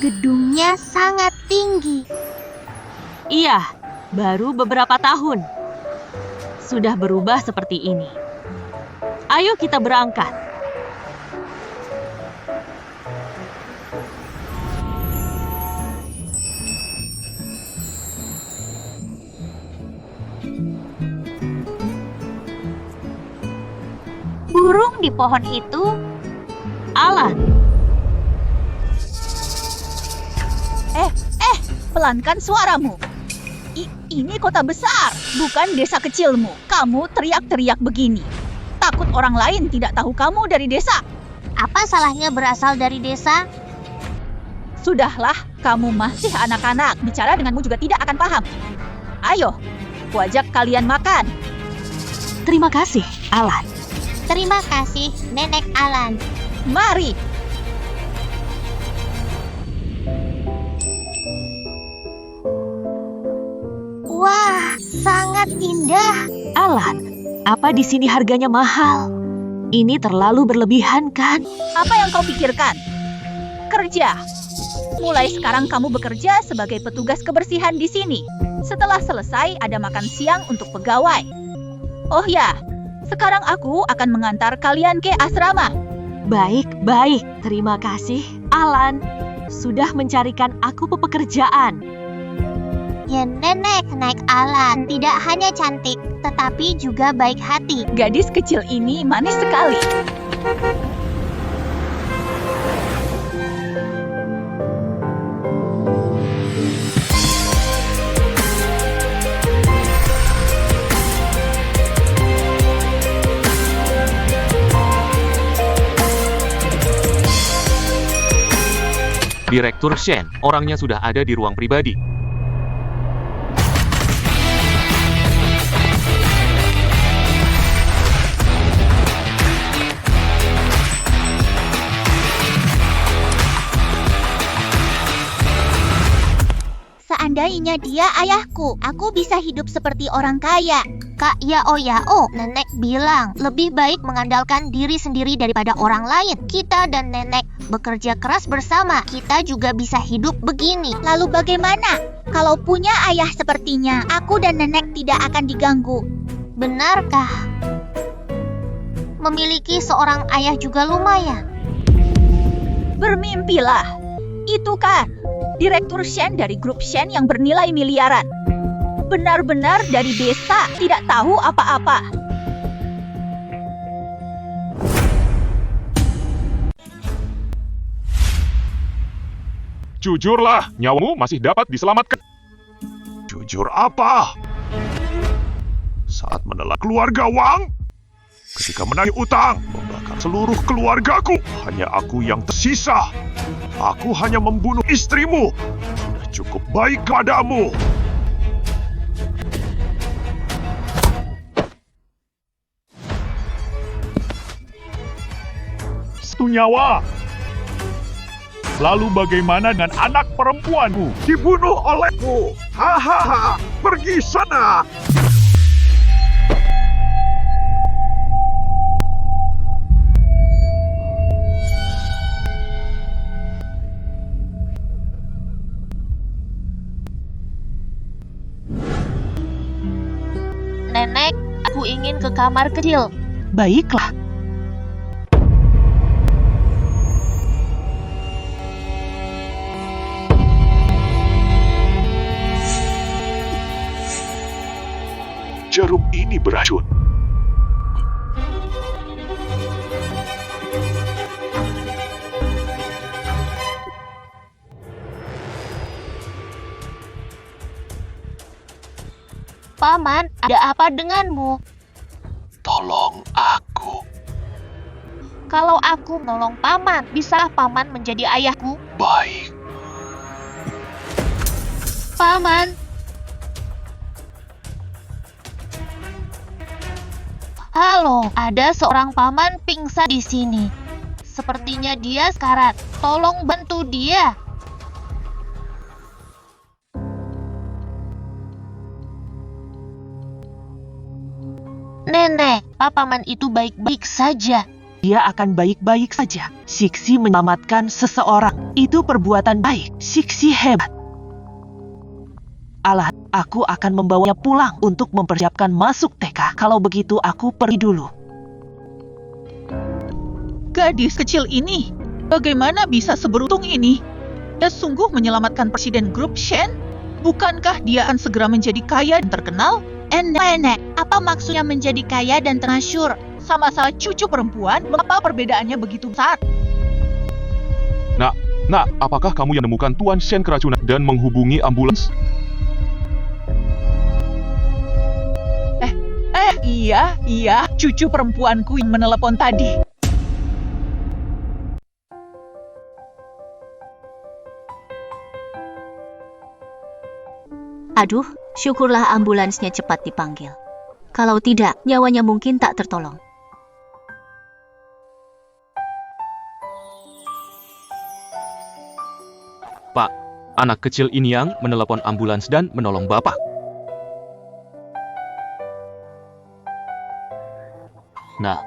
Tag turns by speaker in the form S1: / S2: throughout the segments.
S1: Gedungnya sangat tinggi.
S2: Iya, baru beberapa tahun. Sudah berubah seperti ini. Ayo kita berangkat.
S1: Burung di pohon itu,
S2: Alan,
S3: Pelankan suaramu. Ini kota besar, bukan desa kecilmu. Kamu teriak-teriak begini. Takut orang lain tidak tahu kamu dari desa.
S1: apa salahnya berasal dari desa?
S3: Sudahlah, kamu masih anak-anak. Bicara denganmu juga tidak akan paham. Ayo, kuajak kalian makan.
S2: terima kasih, Alan.
S1: Terima kasih, Nenek Alan.
S3: Mari.
S1: Wah, sangat indah.
S2: Alan, apa di sini harganya mahal? Ini terlalu berlebihan kan?
S3: Apa yang kau pikirkan? Kerja. Mulai sekarang kamu bekerja sebagai petugas kebersihan di sini. Setelah selesai, ada makan siang untuk pegawai. Oh ya, sekarang aku akan mengantar kalian ke asrama.
S2: Baik. Terima kasih, Alan. Sudah mencarikan aku pekerjaan.
S1: Ya Nenek Alan tidak hanya cantik, tetapi juga baik hati.
S3: Gadis kecil ini manis sekali.
S4: Direktur Shen, orangnya sudah ada di ruang pribadi.
S1: Seandainya dia ayahku, aku bisa hidup seperti orang kaya. Kak Yao, Nenek bilang lebih baik mengandalkan diri sendiri daripada orang lain. Kita dan Nenek bekerja keras bersama, kita juga bisa hidup begini. Lalu bagaimana? Kalau punya ayah sepertinya, aku dan Nenek tidak akan diganggu. Benarkah? Memiliki seorang ayah juga lumayan.
S3: Bermimpilah. Itu kan Direktur Shen dari grup Shen yang bernilai miliaran. Benar-benar dari desa, tidak tahu apa-apa.
S5: Jujurlah, nyawamu masih dapat diselamatkan. Jujur apa? Saat menelan keluarga Wang, ketika menagih utang, membakar seluruh keluargaku, hanya aku yang tersisa. Aku hanya membunuh istrimu. Sudah cukup baik padamu. Satu nyawa. Lalu bagaimana dengan anak perempuanmu? Dibunuh olehku. Hahaha, pergi sana.
S1: Nenek, aku ingin ke kamar kecil.
S2: Baiklah.
S5: Jarum ini beracun.
S1: Paman, ada apa denganmu?
S5: Tolong aku.
S1: Kalau aku menolong Paman, bisakah Paman menjadi ayahku?
S5: Baik.
S1: Paman. Halo, ada seorang paman pingsan di sini. Sepertinya dia sekarat. Tolong bantu dia. Nenek, paman itu baik-baik saja.
S2: dia akan baik-baik saja. Siksi menyelamatkan seseorang, itu perbuatan baik. Siksi hebat. Alah, aku akan membawanya pulang untuk mempersiapkan masuk TK. Kalau begitu aku pergi dulu.
S3: Gadis kecil ini, bagaimana bisa seberuntung ini? Dia sungguh menyelamatkan Presiden Grup Shen. Bukankah dia akan segera menjadi kaya dan terkenal?
S1: Nenek, apa maksudnya menjadi kaya dan termasyur?
S3: Sama-sama cucu perempuan, mengapa perbedaannya begitu besar?
S5: Nak, apakah kamu yang menemukan Tuan Shen keracunan dan menghubungi ambulans?
S3: Iya, cucu perempuanku yang menelepon tadi.
S6: Aduh, syukurlah ambulansnya cepat dipanggil. Kalau tidak, nyawanya mungkin tak tertolong.
S4: Pak, anak kecil ini yang menelepon ambulans dan menolong Bapak.
S7: Nah,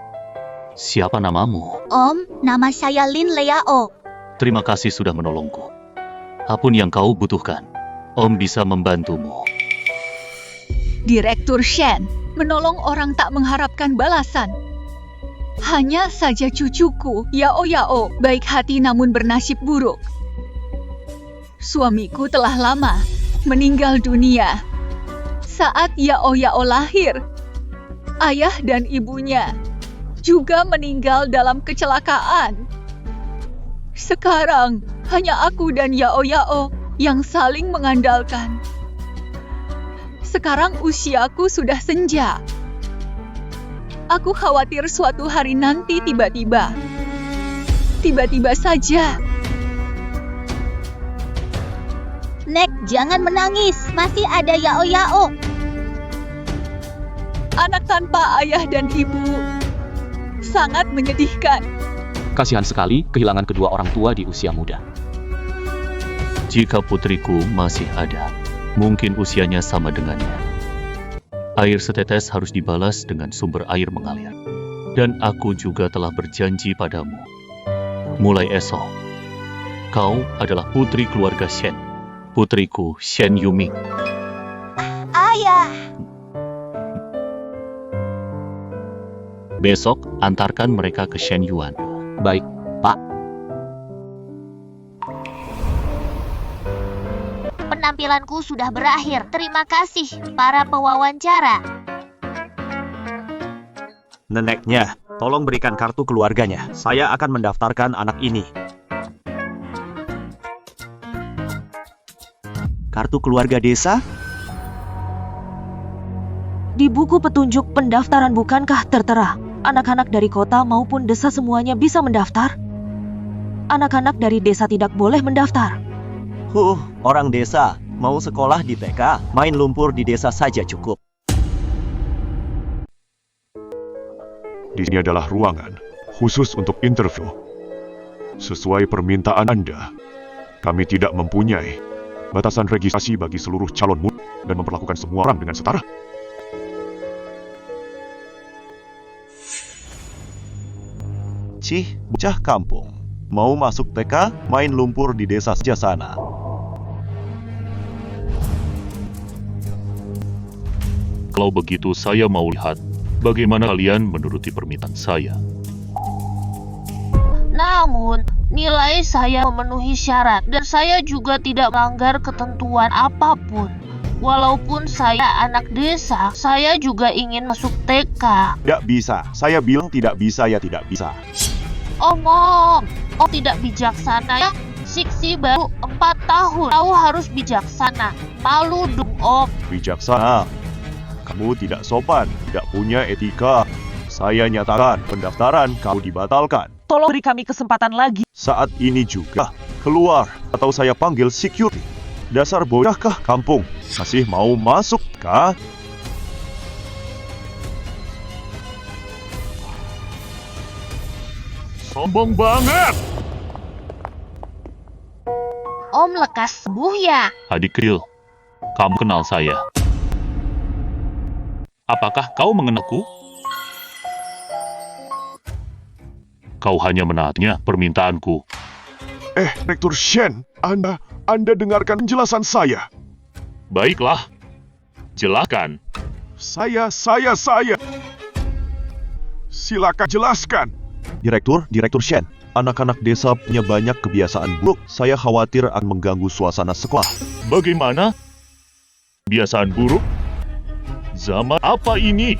S7: siapa namamu?
S1: Om, nama saya Lin Leao.
S7: Terima kasih sudah menolongku. Apapun yang kau butuhkan, Om bisa membantumu.
S3: Direktur Shen menolong orang tak mengharapkan balasan. Hanya saja cucuku, Yao, baik hati namun bernasib buruk. Suamiku telah lama meninggal dunia. Saat Yao lahir, ayah dan ibunya juga meninggal dalam kecelakaan. Sekarang hanya aku dan Yao yang saling mengandalkan. Sekarang usiaku sudah senja. Aku khawatir suatu hari nanti tiba-tiba saja.
S1: Nek, jangan menangis. Masih ada Yao.
S3: Anak tanpa ayah dan ibu sangat menyedihkan.
S4: Kasihan sekali kehilangan kedua orang tua di usia muda.
S7: Jika putriku masih ada, mungkin usianya sama dengannya. Air setetes harus dibalas dengan sumber air mengalir. Dan aku juga telah berjanji padamu. Mulai esok, kau adalah putri keluarga Shen. Putriku Shen Yuming.
S1: Ayah.
S7: Besok, antarkan mereka ke Shen Yuan.
S4: Baik,
S1: Penampilanku sudah berakhir. Terima kasih, para pewawancara.
S8: Neneknya, tolong berikan kartu keluarganya. Saya akan mendaftarkan anak ini. Kartu keluarga desa?
S2: Di buku petunjuk pendaftaran bukankah tertera, anak-anak dari kota maupun desa semuanya bisa mendaftar? Anak-anak dari desa tidak boleh mendaftar.
S8: Orang desa. Mau sekolah di TK, main lumpur di desa saja cukup.
S5: Di sini adalah ruangan khusus untuk interview. Sesuai permintaan Anda, kami tidak mempunyai batasan registrasi bagi seluruh calon murid dan memperlakukan semua orang dengan setara.
S8: Cih, bocah kampung. Mau masuk TK, main lumpur di desa saja sana.
S7: Kalau begitu, saya mau lihat bagaimana kalian menuruti permintaan saya.
S1: Namun, nilai saya memenuhi syarat dan saya juga tidak melanggar ketentuan apapun. Walaupun saya anak desa, saya juga ingin masuk TK.
S5: Tidak bisa. Saya bilang tidak bisa ya tidak bisa.
S1: Om, tidak bijaksana ya. Siksi baru 4 tahun. Kau harus bijaksana. Malu dong, Om.
S5: Bijaksana. Kamu tidak sopan, tidak punya etika. Saya nyatakan pendaftaran kau dibatalkan.
S2: Tolong beri kami kesempatan lagi.
S5: Saat ini juga. Keluar atau saya panggil security. Dasar bocahkah kampung? Masih mau masuk kah? Sombong banget!
S1: Om lekas sembuh ya.
S7: Adik kecil, kamu kenal saya. Apakah kau mengenalku? Kau hanya menaatnya permintaanku.
S5: Direktur Shen, Anda dengarkan penjelasan saya.
S7: Baiklah, jelaskan.
S5: Saya. Silakan jelaskan.
S8: Direktur Shen, anak-anak desa punya banyak kebiasaan buruk. Saya khawatir akan mengganggu suasana sekolah.
S7: Bagaimana? Kebiasaan buruk? Zaman apa ini?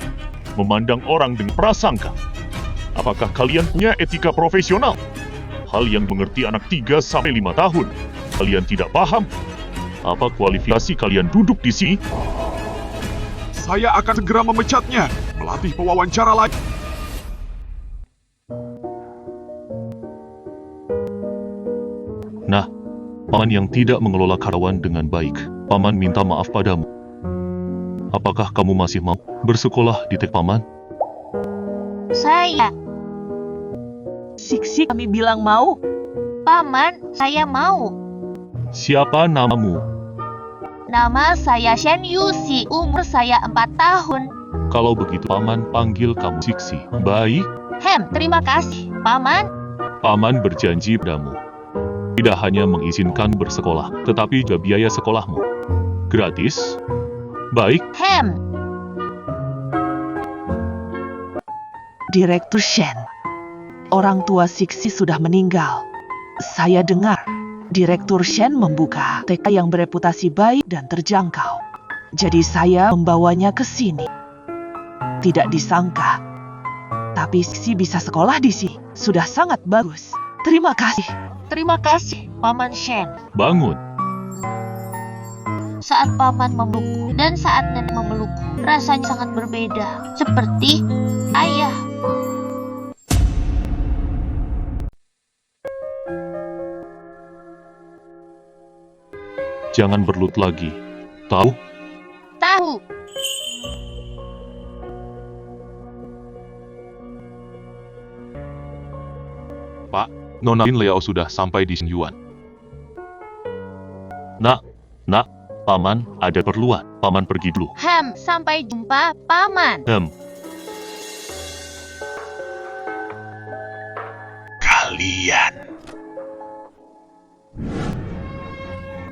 S7: Memandang orang dengan prasangka. Apakah kalian punya etika profesional? Hal yang mengerti anak 3-5 tahun. Kalian tidak paham? Apa kualifikasi kalian duduk di sini?
S5: Saya akan segera memecatnya. Melatih pewawancara lagi.
S7: Nah, Paman yang tidak mengelola karyawan dengan baik. Paman minta maaf padamu. Apakah kamu masih mau bersekolah di TK Paman?
S1: Saya,
S2: Siksi kami bilang mau.
S1: Paman, saya mau.
S7: Siapa namamu?
S1: Nama saya Shen Yuxi, umur saya 4 tahun.
S7: Kalau begitu Paman panggil kamu Siksi. Baik,
S1: Terima kasih, Paman.
S7: Paman berjanji padamu. Tidak hanya mengizinkan bersekolah, tetapi juga biaya sekolahmu. Gratis? Baik,
S2: Direktur Shen, orang tua Siksi sudah meninggal. Saya dengar Direktur Shen membuka TK yang bereputasi baik dan terjangkau. Jadi saya membawanya ke sini. Tidak disangka, tapi Siksi bisa sekolah di sini. Sudah sangat bagus. Terima kasih.
S1: Terima kasih, Paman Shen.
S7: bangun.
S1: Saat Paman memelukku dan saat Nenek memelukku, rasanya sangat berbeda. Seperti ayah.
S7: Jangan berlut lagi. Tahu?
S1: Tahu.
S4: Pak, Nona Lin Liao sudah sampai di Xinyuan.
S7: Nak, Paman ada keperluan. Paman pergi dulu.
S1: Sampai jumpa, Paman.
S5: Kalian.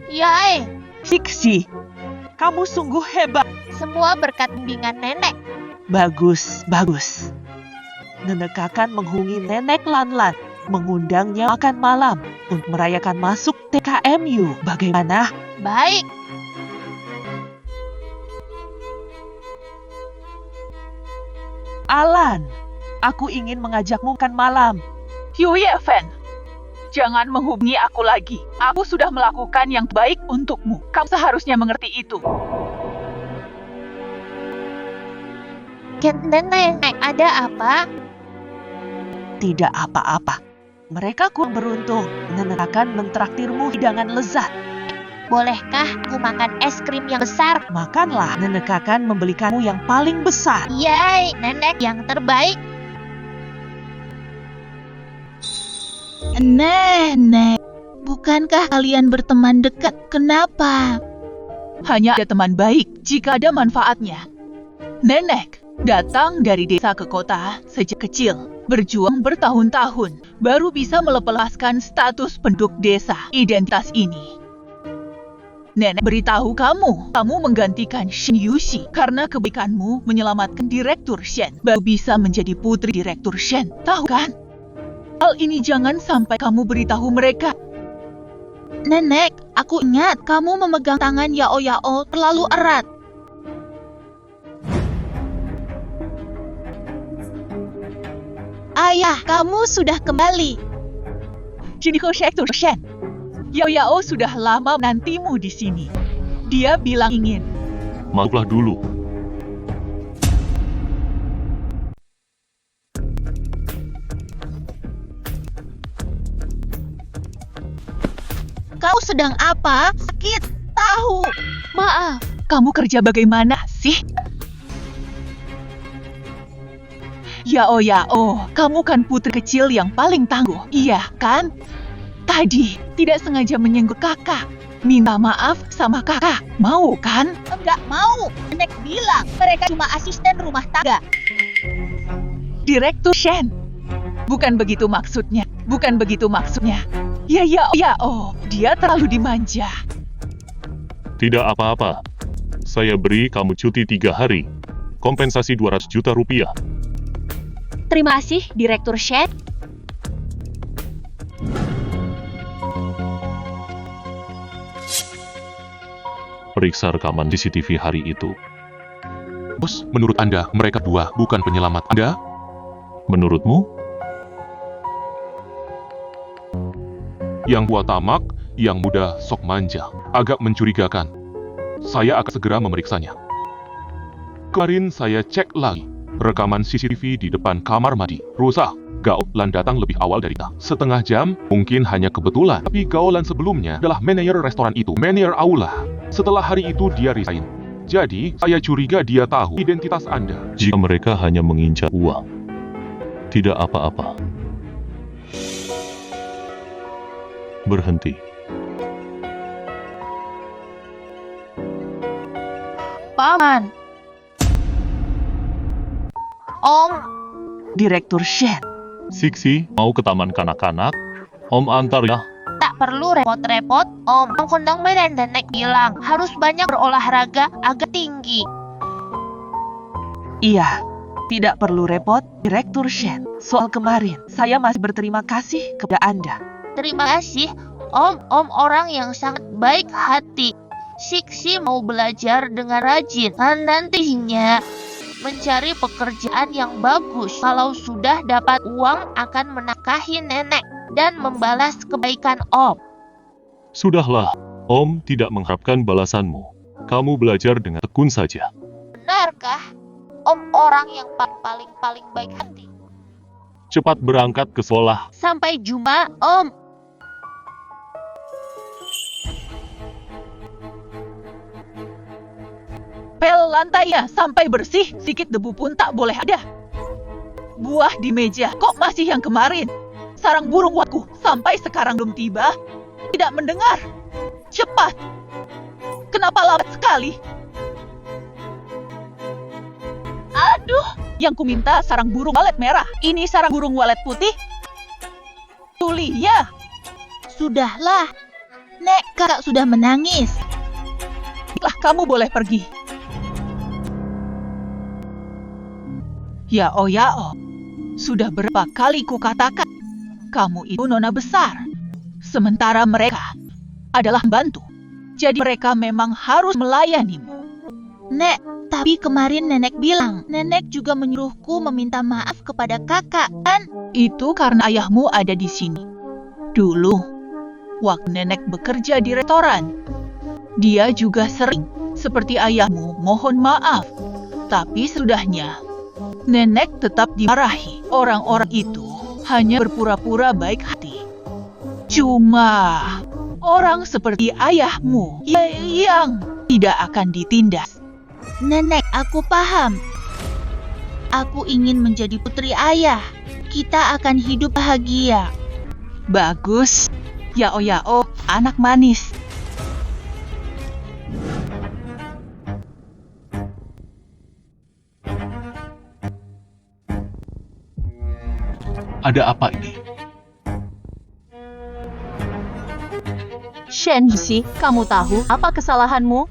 S1: Yai,
S2: Siksi, kamu sungguh hebat.
S1: semua berkat bimbingan Nenek.
S2: Bagus. Nenek akan menghubungi Nenek Lanlan, mengundangnya makan malam untuk merayakan masuk TKMU. Bagaimana?
S1: Baik.
S2: Alan, aku ingin mengajakmu makan malam.
S3: Yue Fen, jangan menghubungi aku lagi. Aku sudah melakukan yang baik untukmu. Kamu seharusnya mengerti itu.
S1: Nenek, ada apa?
S2: Tidak apa-apa. Mereka kurang beruntung. Nenek akan mentraktirmu hidangan lezat.
S1: Bolehkah aku makan es krim yang besar?
S2: Makanlah, nenek akan membelikanmu yang paling besar.
S1: Yay, Nenek yang terbaik.
S3: Nenek, bukankah kalian berteman dekat? Kenapa? Hanya ada teman baik jika ada manfaatnya. Nenek datang dari desa ke kota sejak kecil, berjuang bertahun-tahun, baru bisa melepaskan status penduduk desa. Identitas ini. Nenek beritahu kamu menggantikan Shen Yuxi karena kebaikanmu menyelamatkan Direktur Shen, baru bisa menjadi putri Direktur Shen. Tahu kan? Hal ini jangan sampai kamu beritahu mereka. Nenek, aku ingat kamu memegang tangan Yao terlalu erat. Ayah, kamu sudah kembali. Direktur Shen. Yao sudah lama menantimu di sini. Dia bilang ingin.
S7: Masuklah dulu.
S3: Kau sedang apa? Sakit? Tahu. Maaf. Kamu kerja bagaimana sih? Yao, kamu kan putri kecil yang paling tangguh, iya kan? Tadi tidak sengaja menyenggol kakak. Minta maaf sama kakak, mau kan?
S1: Enggak mau. Nenek bilang mereka cuma asisten rumah tangga.
S3: Direktur Shen,
S2: Bukan begitu maksudnya. Bukan begitu maksudnya. Ya, oh, dia terlalu dimanja.
S7: Tidak apa-apa. Saya beri kamu cuti 3 hari. Kompensasi 200 juta rupiah.
S1: Terima kasih, Direktur Shen.
S7: Periksa rekaman CCTV hari itu.
S4: Bos, menurut Anda, mereka dua bukan penyelamat Anda?
S7: Menurutmu?
S4: Yang tua tamak, yang muda sok manja. Agak mencurigakan. Saya akan segera memeriksanya. Kemarin saya cek lagi. Rekaman CCTV di depan kamar mandi. Rusak. Gaolan datang lebih awal dari kita. Setengah jam, mungkin hanya kebetulan. Tapi Gaolan sebelumnya adalah manajer restoran itu. Manajer Aula. Setelah hari itu dia resign. Jadi, saya curiga dia tahu identitas Anda.
S7: Jika mereka hanya mengincar uang, tidak apa-apa. Berhenti.
S1: Paman. Om,
S2: Direktur Shen.
S7: Siksi, mau ke taman kanak-kanak? Om antar ya.
S1: tak perlu repot-repot, Om. Bang Kondang dan Nenek bilang harus banyak berolahraga agar tinggi.
S2: Iya, tidak perlu repot, Direktur Shen. Soal kemarin, saya masih berterima kasih kepada Anda.
S1: Terima kasih, Om. Om orang yang sangat baik hati. Siksi mau belajar dengan rajin dan nantinya mencari pekerjaan yang bagus. Kalau sudah dapat uang akan menafkahi nenek dan membalas kebaikan Om.
S7: Sudahlah, Om tidak mengharapkan balasanmu. Kamu belajar dengan tekun saja.
S1: Benarkah? Om orang yang paling baik hati.
S7: Cepat berangkat ke sekolah.
S1: Sampai jumpa, Om.
S3: Pel lantainya sampai bersih, sedikit debu pun tak boleh ada. Buah di meja, kok masih yang kemarin? Sarang burung waku sampai sekarang belum tiba. Tidak mendengar. Cepat. Kenapa lambat sekali? Aduh, yang kuminta sarang burung walet merah. Ini sarang burung walet putih. Tulia.
S1: Sudahlah. Nek, kakak sudah menangis.
S3: Baiklah, kamu boleh pergi. Yao, sudah berapa kali kukatakan, kamu itu nona besar. Sementara mereka adalah pembantu. Jadi mereka memang harus melayanimu.
S1: Nek, tapi kemarin nenek bilang, nenek juga menyuruhku meminta maaf kepada kakak, kan?
S3: Itu karena ayahmu ada di sini. Dulu, waktu nenek bekerja di restoran, dia juga sering, seperti ayahmu, mohon maaf. Tapi sudahnya, nenek tetap dimarahi. Orang-orang itu hanya berpura-pura baik hati. Cuma orang seperti ayahmu yang tidak akan ditindas.
S1: Nenek, aku paham. Aku ingin menjadi putri ayah. Kita akan hidup bahagia.
S3: Bagus. Yao, anak manis.
S4: Ada apa ini?
S6: Shen Yuxi, kamu tahu apa kesalahanmu?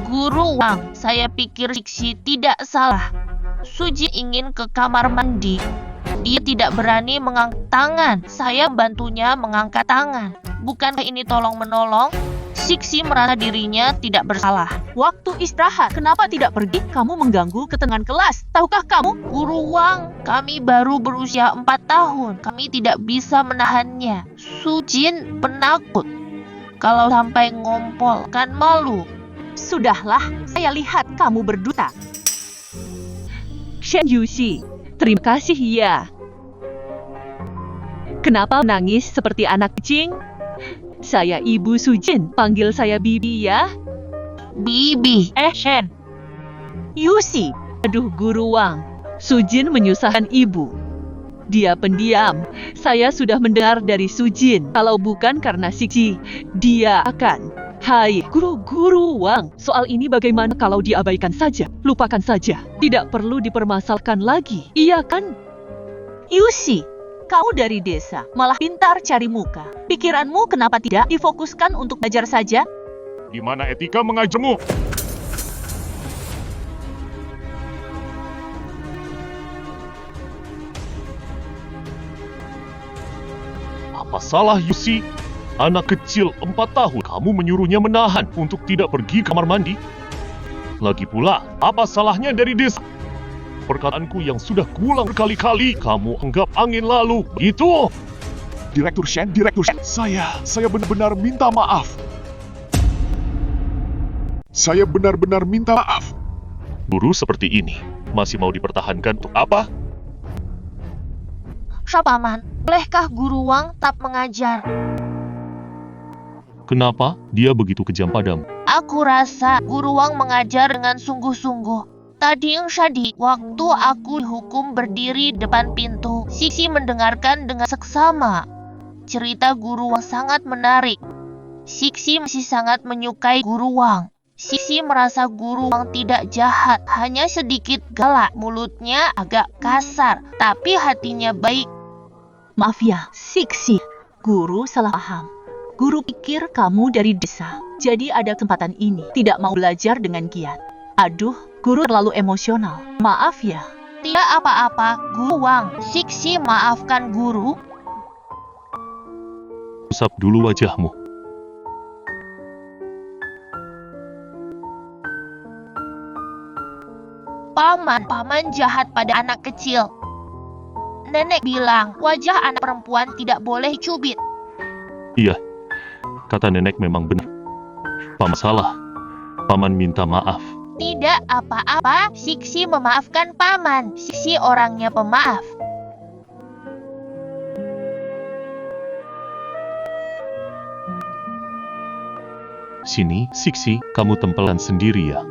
S1: Guru Wang, saya pikir Siksi tidak salah. Suji ingin ke kamar mandi. Dia tidak berani mengangkat tangan. Saya membantunya mengangkat tangan. Bukankah ini tolong-menolong? Siksi merasa dirinya tidak bersalah.
S6: Waktu istirahat, kenapa tidak pergi? Kamu mengganggu ketenangan kelas. Tahukah kamu?
S1: Guru Wang, kami baru berusia 4 tahun. Kami tidak bisa menahannya. Sujin penakut. Kalau sampai ngompol, kan malu.
S6: Sudahlah, saya lihat kamu berdusta. Shen Yuxi, terima kasih ya. Kenapa menangis seperti anak kucing? Saya Ibu Sujin, panggil saya Bibi ya.
S1: Bibi.
S6: Shen. Yuxi. Aduh, Guru Wang. Sujin menyusahkan ibu. Dia pendiam. Saya sudah mendengar dari Sujin. Kalau bukan karena Siksi, dia akan
S2: Hai, guru Wang. Soal ini bagaimana kalau diabaikan saja? Lupakan saja. Tidak perlu dipermasalahkan lagi. Iya kan?
S3: Yusi, kau dari desa, malah pintar cari muka. Pikiranmu kenapa tidak difokuskan untuk belajar saja?
S5: Di mana etika mengajarmu? Apa salah Yusi? Anak kecil 4 tahun, kamu menyuruhnya menahan untuk tidak pergi ke kamar mandi? Lagi pula, apa salahnya dari desa? Perkataanku yang sudah kuulang berkali-kali, kamu anggap angin lalu, gitu? Direktur Shen, saya benar-benar minta maaf. Saya benar-benar minta maaf. Guru seperti ini, masih mau dipertahankan untuk apa?
S1: Paman, bolehkah Guru Wang tetap mengajar?
S7: Kenapa dia begitu kejam padamu?
S1: Aku rasa Guru Wang mengajar dengan sungguh-sungguh. Tadi waktu aku dihukum berdiri depan pintu, Sisi mendengarkan dengan seksama. Cerita Guru Wang sangat menarik. Sisi masih sangat menyukai Guru Wang. Sisi merasa Guru Wang tidak jahat, hanya sedikit galak. Mulutnya agak kasar, tapi hatinya baik.
S3: Maaf ya, Siksi. Guru salah paham. Guru pikir kamu dari desa, jadi ada kesempatan ini. Tidak mau belajar dengan giat. Aduh, guru terlalu emosional. Maaf ya.
S1: Tidak apa-apa, Guru Wang. Siksi maafkan Guru.
S7: Usap dulu wajahmu.
S1: Paman jahat pada anak kecil. Nenek bilang, wajah anak perempuan tidak boleh dicubit.
S7: Iya, kata nenek memang benar. Paman salah. Paman minta maaf.
S1: Tidak apa-apa, Siksi memaafkan Paman. Siksi orangnya pemaaf.
S7: Sini, Siksi, kamu tempelan sendiri ya.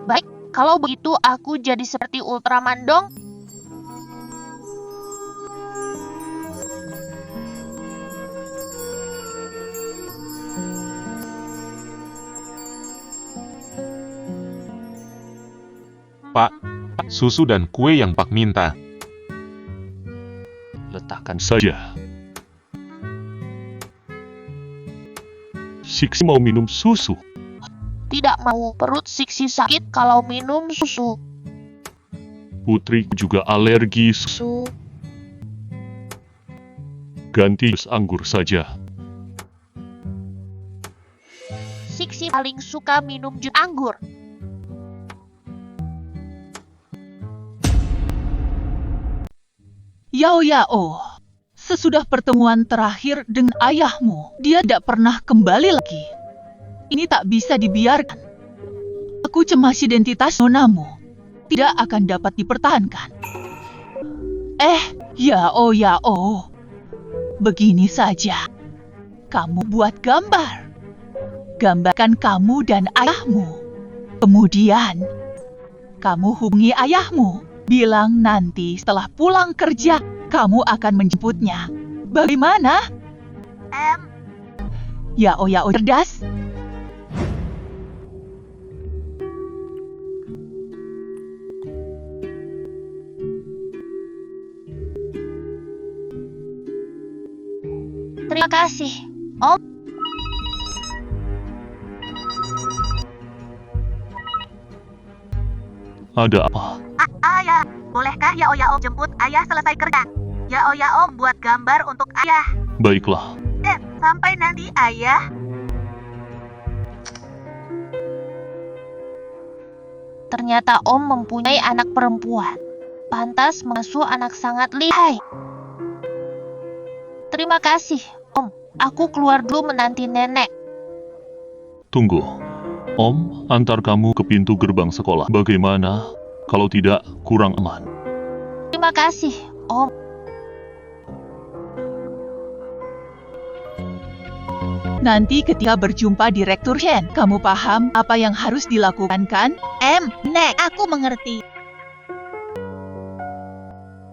S1: Baik, kalau begitu aku jadi seperti Ultraman dong.
S4: Pak, susu dan kue yang Pak minta.
S7: Letakkan saja. Siksi mau minum susu.
S1: Tidak mau, perut Siksi sakit kalau minum susu.
S7: Putriku juga alergi susu. Ganti jus anggur saja.
S1: Siksi paling suka minum jus anggur.
S3: Yao, sesudah pertemuan terakhir dengan ayahmu, dia tidak pernah kembali lagi. Ini tak bisa dibiarkan. Aku cemas identitas nonamu tidak akan dapat dipertahankan. Yao, begini saja. Kamu buat gambar. Gambarkan kamu dan ayahmu. Kemudian, kamu hubungi ayahmu. Bilang nanti setelah pulang kerja, kamu akan menjemputnya. Bagaimana? Yao cerdas.
S1: Terima kasih, Om.
S7: Ada apa?
S1: Ayah, bolehkah Yao jemput ayah selesai kerja? Yao buat gambar untuk ayah.
S7: Baiklah.
S1: Sampai nanti ayah. Ternyata Om mempunyai anak perempuan. Pantas mengasuh anak sangat lihai. Terima kasih, Om. Aku keluar dulu menanti nenek.
S7: Tunggu. Om, antar kamu ke pintu gerbang sekolah. Bagaimana? Kalau tidak, kurang aman.
S1: Terima kasih, Om.
S3: Nanti ketika berjumpa Direktur Shen, kamu paham apa yang harus dilakukan kan?
S1: Nek, aku mengerti.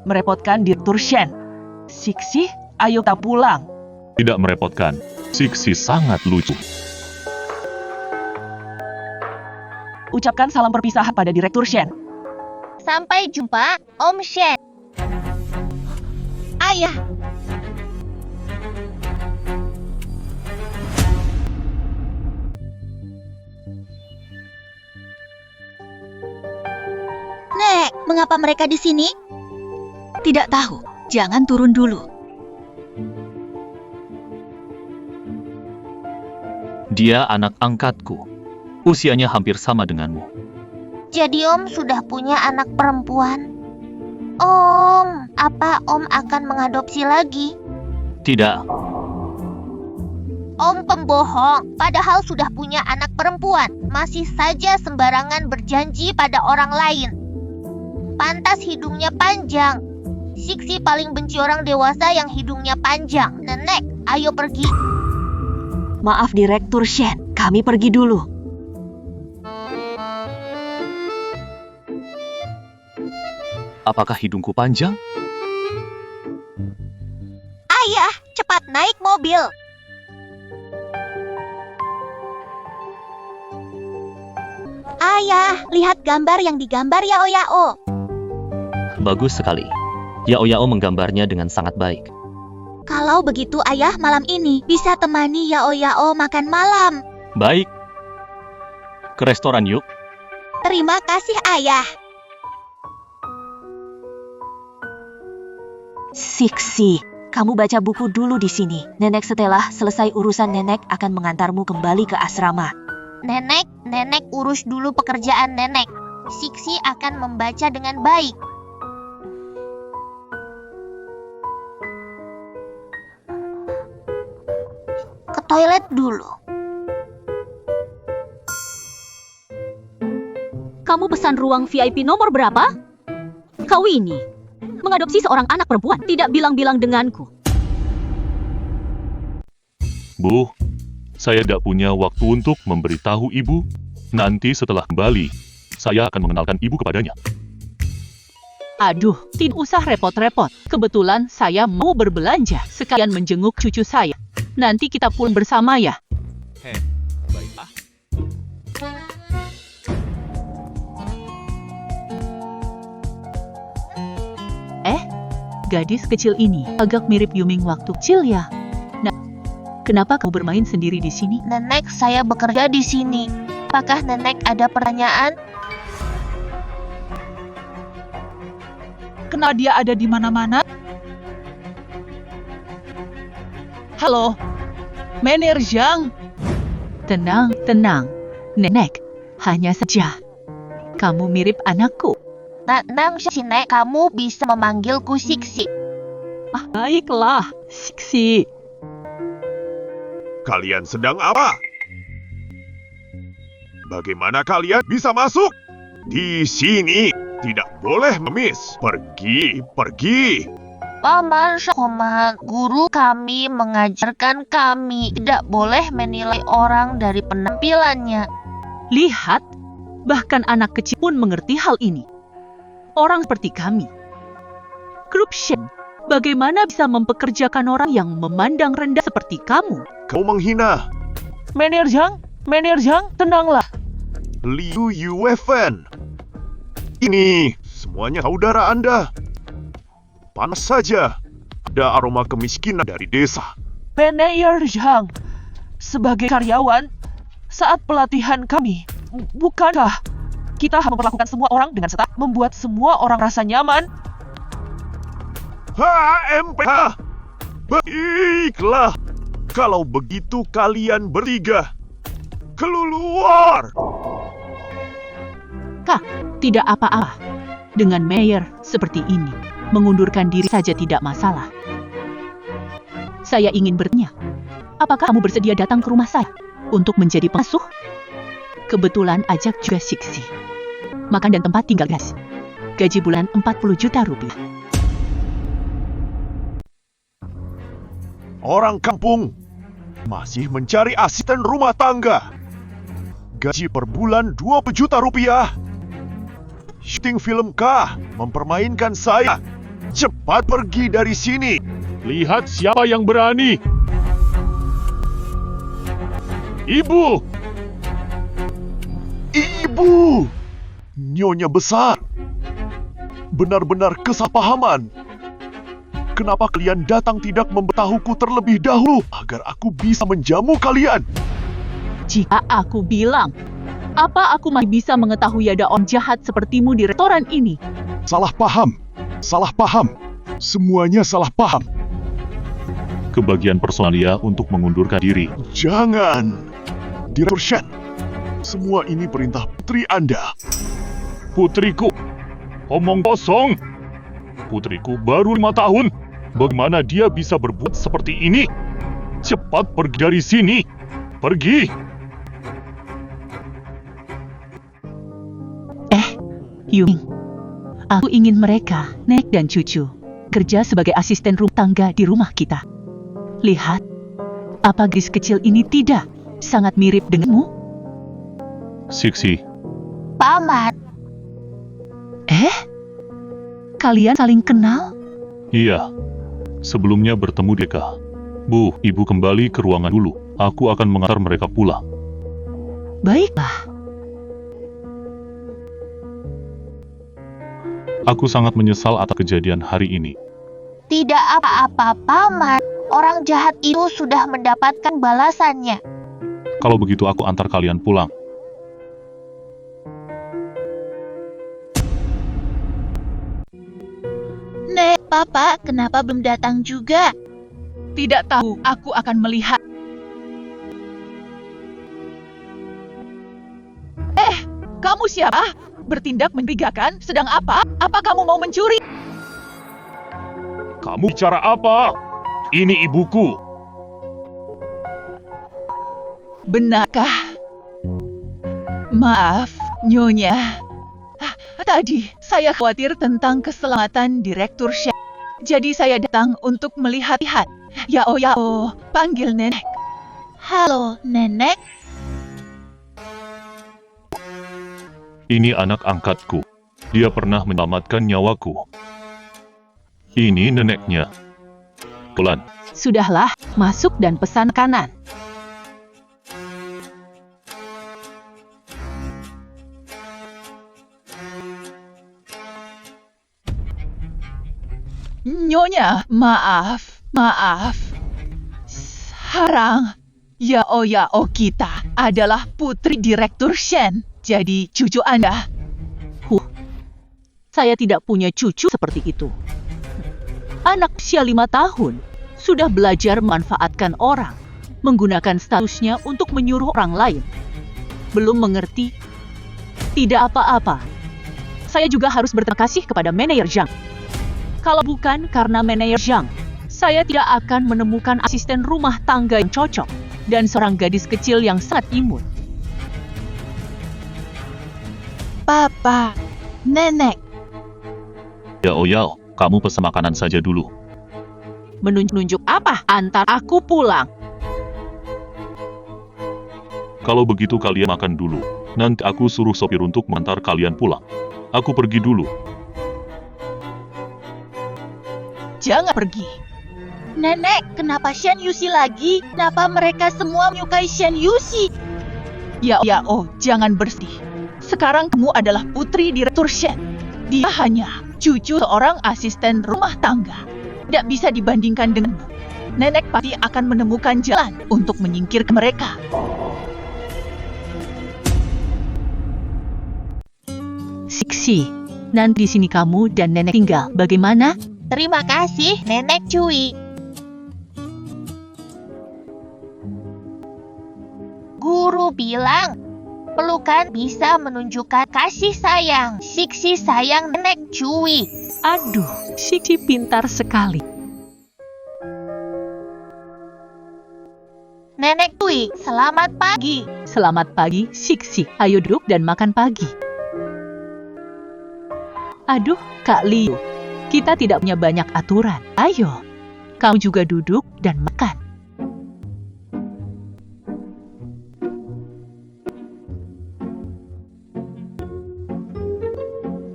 S2: Merepotkan Direktur Shen. Siksi, ayo kita pulang.
S7: Tidak merepotkan. Siksi sangat lucu.
S2: ucapkan salam perpisahan pada Direktur Shen.
S1: Sampai jumpa, Om Shen. Ayah, Nek, mengapa mereka di sini?
S6: Tidak tahu, jangan turun dulu.
S7: Dia anak angkatku. Usianya hampir sama denganmu.
S1: Jadi Om sudah punya anak perempuan. Om, apa Om akan mengadopsi lagi?
S7: Tidak,
S1: Om pembohong, padahal sudah punya anak perempuan. Masih saja sembarangan berjanji pada orang lain. Pantas hidungnya panjang. Siksi paling benci orang dewasa yang hidungnya panjang. Nenek, ayo pergi.
S6: Maaf Direktur Shen, kami pergi dulu.
S7: apakah hidungku panjang?
S1: Ayah, cepat naik mobil. Ayah, lihat gambar yang digambar Yao Yao.
S7: Bagus sekali. Yao Yao menggambarnya dengan sangat baik.
S1: Kalau begitu ayah malam ini bisa temani Yao Yao makan malam.
S7: Baik. Ke restoran yuk.
S1: Terima kasih ayah.
S6: Siksi, kamu baca buku dulu di sini. Nenek setelah selesai urusan nenek akan mengantarmu kembali ke asrama.
S1: Nenek urus dulu pekerjaan nenek. Siksi akan membaca dengan baik. Ke toilet dulu.
S3: Kamu pesan ruang VIP nomor berapa? Kau ini mengadopsi seorang anak perempuan, tidak bilang-bilang denganku.
S4: Bu, saya tidak punya waktu untuk memberitahu ibu. Nanti setelah kembali, saya akan mengenalkan ibu kepadanya.
S3: Aduh, tidak usah repot-repot. Kebetulan saya mau berbelanja, sekalian menjenguk cucu saya. Nanti kita pulang bersama ya.
S4: Baiklah.
S3: Gadis kecil ini agak mirip Yuming waktu kecil ya. Nah, kenapa kamu bermain sendiri di sini?
S1: Nenek, saya bekerja di sini. Apakah nenek ada pertanyaan?
S2: Kenapa dia ada di mana-mana? Halo, Mener Zhang.
S3: Tenang, Nenek. Hanya saja, kamu mirip anakku.
S1: Nang Sinek, kamu bisa memanggilku Siksi.
S3: Baiklah, Siksi.
S5: Kalian sedang apa? Bagaimana kalian bisa masuk? Di sini tidak boleh memis. Pergi.
S1: Paman Shoman, guru kami mengajarkan kami tidak boleh menilai orang dari penampilannya.
S3: Lihat, bahkan anak kecil pun mengerti hal ini. Orang seperti kami. Grup Shen, bagaimana bisa mempekerjakan orang yang memandang rendah seperti kamu?
S5: Kau menghina
S2: Mener Zhang, tenanglah.
S5: Liu Yuefen. Ini semuanya saudara Anda. Panas saja. Ada aroma kemiskinan dari desa.
S2: Mener Zhang, sebagai karyawan, saat pelatihan kami, bukankah kita memperlakukan semua orang dengan setara, membuat semua orang rasa nyaman?
S5: HMPH. Baiklah. Kalau begitu kalian bertiga keluar.
S3: Tidak apa-apa. Dengan mayor seperti ini, mengundurkan diri saja tidak masalah. Saya ingin bertanya, apakah kamu bersedia datang ke rumah saya untuk menjadi pengasuh? Kebetulan ajak juga Siksi. Makan dan tempat tinggal gas. Gaji bulan 40 juta rupiah.
S5: Orang kampung masih mencari asisten rumah tangga. Gaji per bulan 20 juta rupiah. Syuting film kah mempermainkan saya? Cepat pergi dari sini.
S4: Lihat siapa yang berani. Ibu!
S5: Ibu! Nyonya besar. Benar-benar kesalahpahaman. Kenapa kalian datang tidak memberitahuku terlebih dahulu agar aku bisa menjamu kalian?
S3: Jika aku bilang, apa aku masih bisa mengetahui ada orang jahat sepertimu di restoran ini?
S5: Salah paham. Salah paham. Semuanya salah paham.
S7: Kebagian personalia untuk mengundurkan diri.
S5: Jangan. Direktur Shen. Semua ini perintah putri Anda.
S4: Putriku, omong kosong. Putriku baru 5 tahun. Bagaimana dia bisa berbuat seperti ini? Cepat pergi dari sini. Pergi.
S3: Yuming, aku ingin mereka, nenek dan cucu, kerja sebagai asisten rumah tangga di rumah kita. Lihat, apa gadis kecil ini tidak sangat mirip denganmu?
S7: Siksi,
S1: Paman,
S3: Kalian saling kenal?
S7: iya. Sebelumnya bertemu Deka. Bu, ibu kembali ke ruangan dulu. Aku akan mengantar mereka pulang.
S3: Baiklah.
S7: Aku sangat menyesal atas kejadian hari ini.
S1: tidak apa-apa, Paman. Orang jahat itu sudah mendapatkan balasannya.
S7: Kalau begitu aku antar kalian pulang.
S1: Nek, Papa, kenapa belum datang juga?
S3: Tidak tahu, aku akan melihat. Kamu siapa? Bertindak mencurigakan? Sedang apa? Apa kamu mau mencuri?
S4: Kamu bicara apa? Ini ibuku.
S3: Benarkah? Maaf, Nyonya. Tadi saya khawatir tentang keselamatan Direktur Shen. Jadi saya datang untuk melihat-lihat. Yao, panggil nenek.
S1: Halo, Nenek.
S7: Ini anak angkatku. Dia pernah menyelamatkan nyawaku. Ini neneknya. Pelan.
S3: Sudahlah, masuk dan pesan kanan. Nyonya, maaf. Sekarang, Yao kita adalah putri Direktur Shen. Jadi cucu Anda. Saya tidak punya cucu seperti itu. Anak usia 5 tahun sudah belajar memanfaatkan orang, menggunakan statusnya untuk menyuruh orang lain. Belum mengerti? Tidak apa-apa. Saya juga harus berterima kasih kepada manajer Zhang. Kalau bukan karena manajer Zhang, saya tidak akan menemukan asisten rumah tangga yang cocok dan seorang gadis kecil yang sangat imut.
S1: Papa, Nenek.
S7: Yao, kamu pesan makanan saja dulu.
S3: Menunjuk apa? Antar aku pulang.
S7: Kalau begitu kalian makan dulu. Nanti aku suruh sopir untuk mengantar kalian pulang. Aku pergi dulu.
S3: Jangan pergi.
S1: Nenek, kenapa Shen Yuxi lagi? Kenapa mereka semua menyukai Shen Yuxi?
S3: Yao, jangan bersedih. Sekarang kamu adalah putri Direktur Shen. Dia hanya cucu seorang asisten rumah tangga. Tidak bisa dibandingkan denganmu. Nenek pasti akan menemukan jalan untuk menyingkirkan mereka. Siksi, nanti di sini kamu dan nenek tinggal. Bagaimana?
S1: Terima kasih, Nenek Cui. Guru bilang, pelukan bisa menunjukkan kasih sayang. Siksi sayang Nenek Cui.
S3: Aduh, Siksi pintar sekali.
S1: Nenek Cui, selamat pagi.
S3: Selamat pagi, Siksi. Ayo duduk dan makan pagi. Aduh, Kak Liu. Kita tidak punya banyak aturan. Ayo, kamu juga duduk dan makan.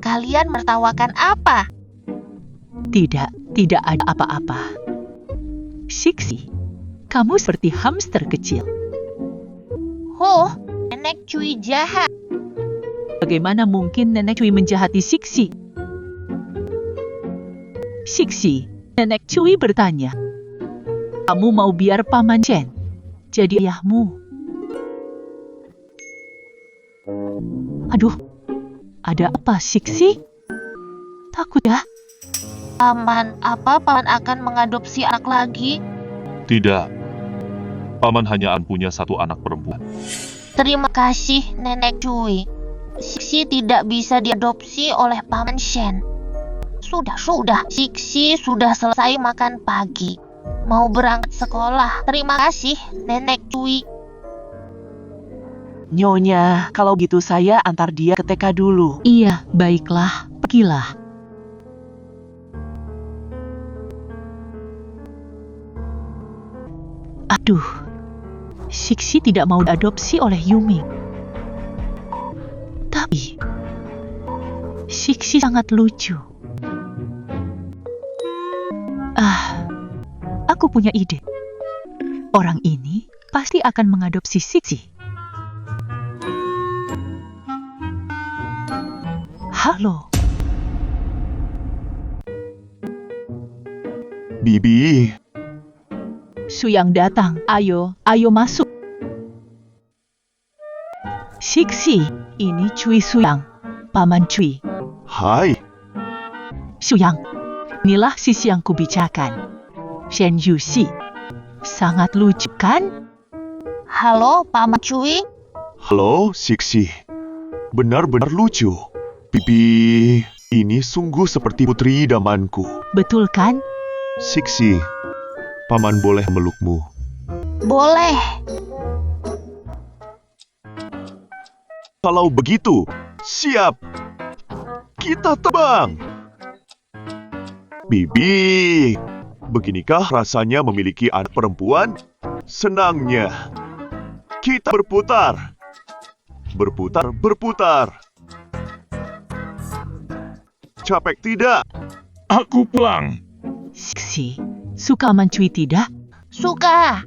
S1: Kalian mertawakan apa?
S3: Tidak ada apa-apa. Siksi, kamu seperti hamster kecil.
S1: Nenek Cui jahat.
S2: Bagaimana mungkin Nenek Cui menjahati Siksi? Siksi, Nenek Cui bertanya. Kamu mau biar Paman Shen jadi ayahmu? Aduh, ada apa Siksi? Takut ya?
S1: Paman, apa paman akan mengadopsi anak lagi?
S4: Tidak. Paman hanya punya satu anak perempuan.
S1: Terima kasih, Nenek Cui. Siksi tidak bisa diadopsi oleh Paman Shen. Sudah, Siksi sudah selesai makan pagi. Mau berangkat sekolah. Terima kasih, Nenek Cui.
S2: Nyonya, kalau gitu saya antar dia ke TK dulu. Iya, baiklah, pergilah. Aduh, Siksi tidak mau diadopsi oleh Yumi. Tapi, Siksi sangat lucu. Aku punya ide. Orang ini pasti akan mengadopsi Siksi. Halo.
S8: Bibi,
S2: Suyang datang. Ayo masuk. Siksi, ini Cui Suyang, Paman Cui.
S8: hai.
S2: Suyang, inilah sisi yang kubicarakan. Shen Yuxi, sangat lucu kan?
S1: Halo, Paman Cui.
S8: Halo, Siksi. Benar-benar lucu. Bibi, ini sungguh seperti putri idamanku.
S2: Betul kan?
S8: Siksi, Paman boleh melukmu.
S1: Boleh.
S8: Kalau begitu, siap. Kita terbang. Bibi, beginikah rasanya memiliki anak perempuan? Senangnya. Kita berputar. Berputar. Capek tidak?
S5: Aku pulang.
S2: Siksi, suka Paman Cui tidak?
S1: Suka.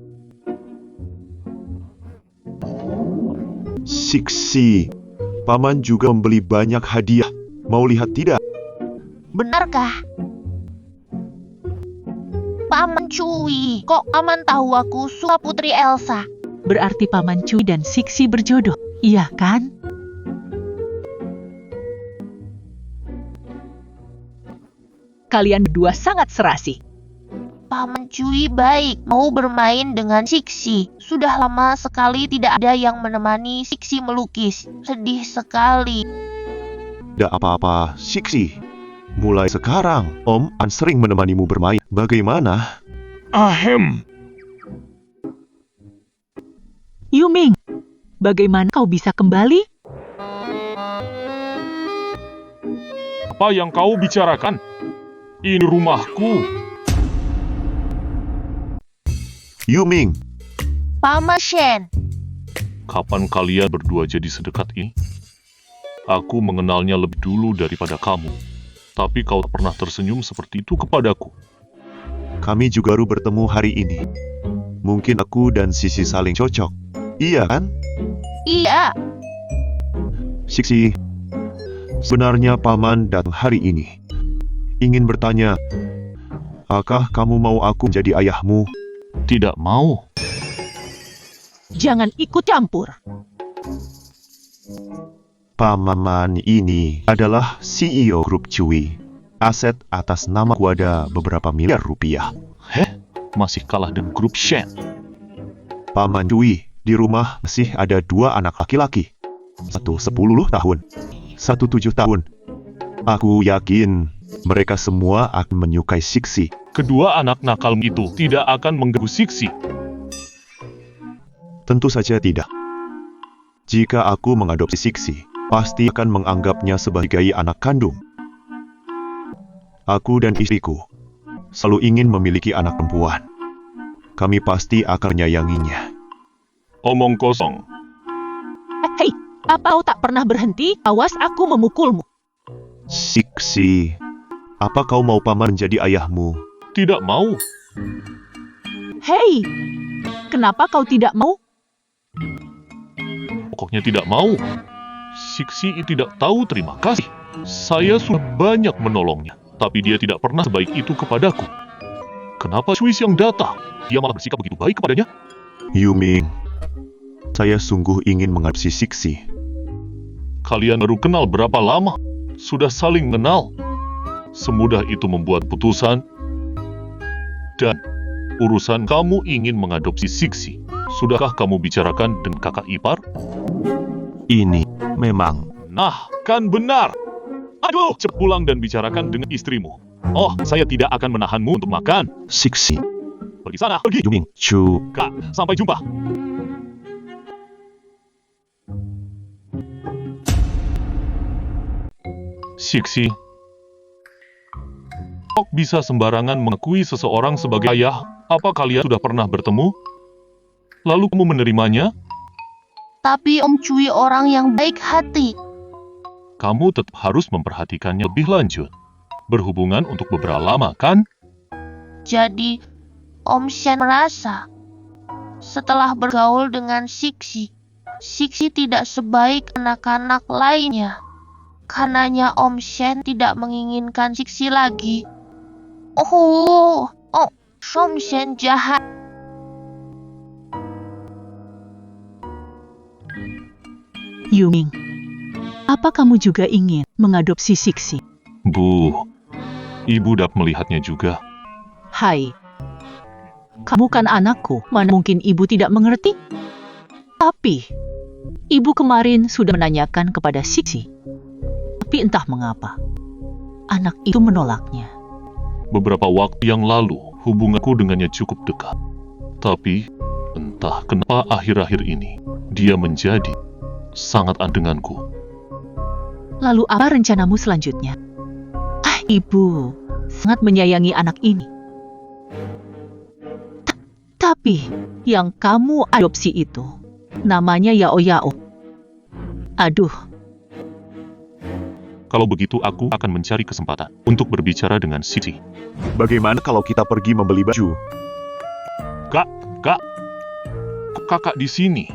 S8: Siksi, Paman juga membeli banyak hadiah. Mau lihat tidak?
S1: Benarkah? Paman Cui, kok Paman tahu aku suka Putri Elsa?
S2: Berarti Paman Cui dan Siksi berjodoh, iya kan? Kalian berdua sangat serasi.
S1: Paman Cui baik, mau bermain dengan Siksi. Sudah lama sekali tidak ada yang menemani Siksi melukis. Sedih sekali.
S8: Tidak apa-apa, Siksi. Mulai sekarang, Om akan sering menemanimu bermain. Bagaimana?
S5: Ahem.
S2: Yuming, bagaimana kau bisa kembali?
S4: Apa yang kau bicarakan? Ini rumahku.
S8: Yuming,
S1: Paman Shen,
S4: Kapan kalian berdua jadi sedekat ini? Aku mengenalnya lebih dulu daripada kamu. Tapi kau tak pernah tersenyum seperti itu kepadaku.
S8: kami juga baru bertemu hari ini. Mungkin aku dan Sisi saling cocok. Iya kan?
S1: iya.
S8: Siksi, sebenarnya Paman datang hari ini. Ingin bertanya, apakah kamu mau aku menjadi ayahmu?
S4: Tidak mau.
S2: Jangan ikut campur.
S8: Paman ini adalah CEO Grup Cui. Aset atas nama ku ada beberapa miliar rupiah.
S4: Masih kalah dengan grup Shen.
S8: Paman Cui, di rumah masih ada 2 anak laki-laki. Satu 10 tahun, satu 7 tahun. Aku yakin mereka semua akan menyukai Siksi.
S4: Kedua anak nakalmu itu tidak akan mengganggu Siksi.
S8: Tentu saja tidak. Jika aku mengadopsi Siksi, pasti akan menganggapnya sebagai anak kandung. Aku dan istriku selalu ingin memiliki anak perempuan. Kami pasti akan menyayanginya.
S4: Omong kosong.
S2: Hei, apa kau tak pernah berhenti? Awas aku memukulmu.
S8: Siksi, apa kau mau Paman menjadi ayahmu?
S4: Tidak mau.
S2: Hei, kenapa kau tidak mau?
S4: Pokoknya tidak mau.
S7: Siksi tidak tahu terima kasih. Saya sudah banyak menolongnya, tapi dia tidak pernah sebaik itu kepadaku. Kenapa Suis yang datang? Dia malah bersikap begitu baik kepadanya?
S8: Yuming, saya sungguh ingin mengadopsi Siksi.
S7: Kalian baru kenal berapa lama? Sudah saling mengenal. Semudah itu membuat putusan. Dan urusan kamu ingin mengadopsi Siksi. Sudahkah kamu bicarakan dengan kakak ipar?
S8: Ini memang
S7: Nah, kan benar. Aduh, cepat pulang dan bicarakan dengan istrimu. Oh, saya tidak akan menahanmu untuk makan.
S8: Siksi.
S7: Pergi sana, pergi.
S8: Yuming, Chu.
S7: Kak, sampai jumpa. Siksi. Kok bisa sembarangan mengakui seseorang sebagai ayah? Apa kalian sudah pernah bertemu? Lalu kamu menerimanya?
S1: Tapi Om Cui orang yang baik hati.
S7: Kamu tetap harus memperhatikannya lebih lanjut. Berhubungan untuk beberapa lama, kan?
S1: Jadi, Om Shen merasa setelah bergaul dengan Siksi, Siksi tidak sebaik anak-anak lainnya. Karenanya Om Shen tidak menginginkan Siksi lagi. Oh, Om Shen jahat.
S9: Yuming, apa kamu juga ingin mengadopsi Siksi?
S7: Bu, ibu dapat melihatnya juga.
S9: Hai, kamu kan anakku, mana mungkin ibu tidak mengerti? Tapi, ibu kemarin sudah menanyakan kepada Siksi. Tapi entah mengapa, anak itu menolaknya.
S7: Beberapa waktu yang lalu, hubunganku dengannya cukup dekat. Tapi, entah kenapa akhir-akhir ini, dia menjadi sangat denganku.
S9: Lalu apa rencanamu selanjutnya? Ibu sangat menyayangi anak ini. Tapi, yang kamu adopsi itu, namanya Yao Yao. Aduh,
S7: Kalau begitu aku akan mencari kesempatan untuk berbicara dengan Siksi.
S8: Bagaimana kalau kita pergi membeli baju?
S7: Kak, kakak di sini.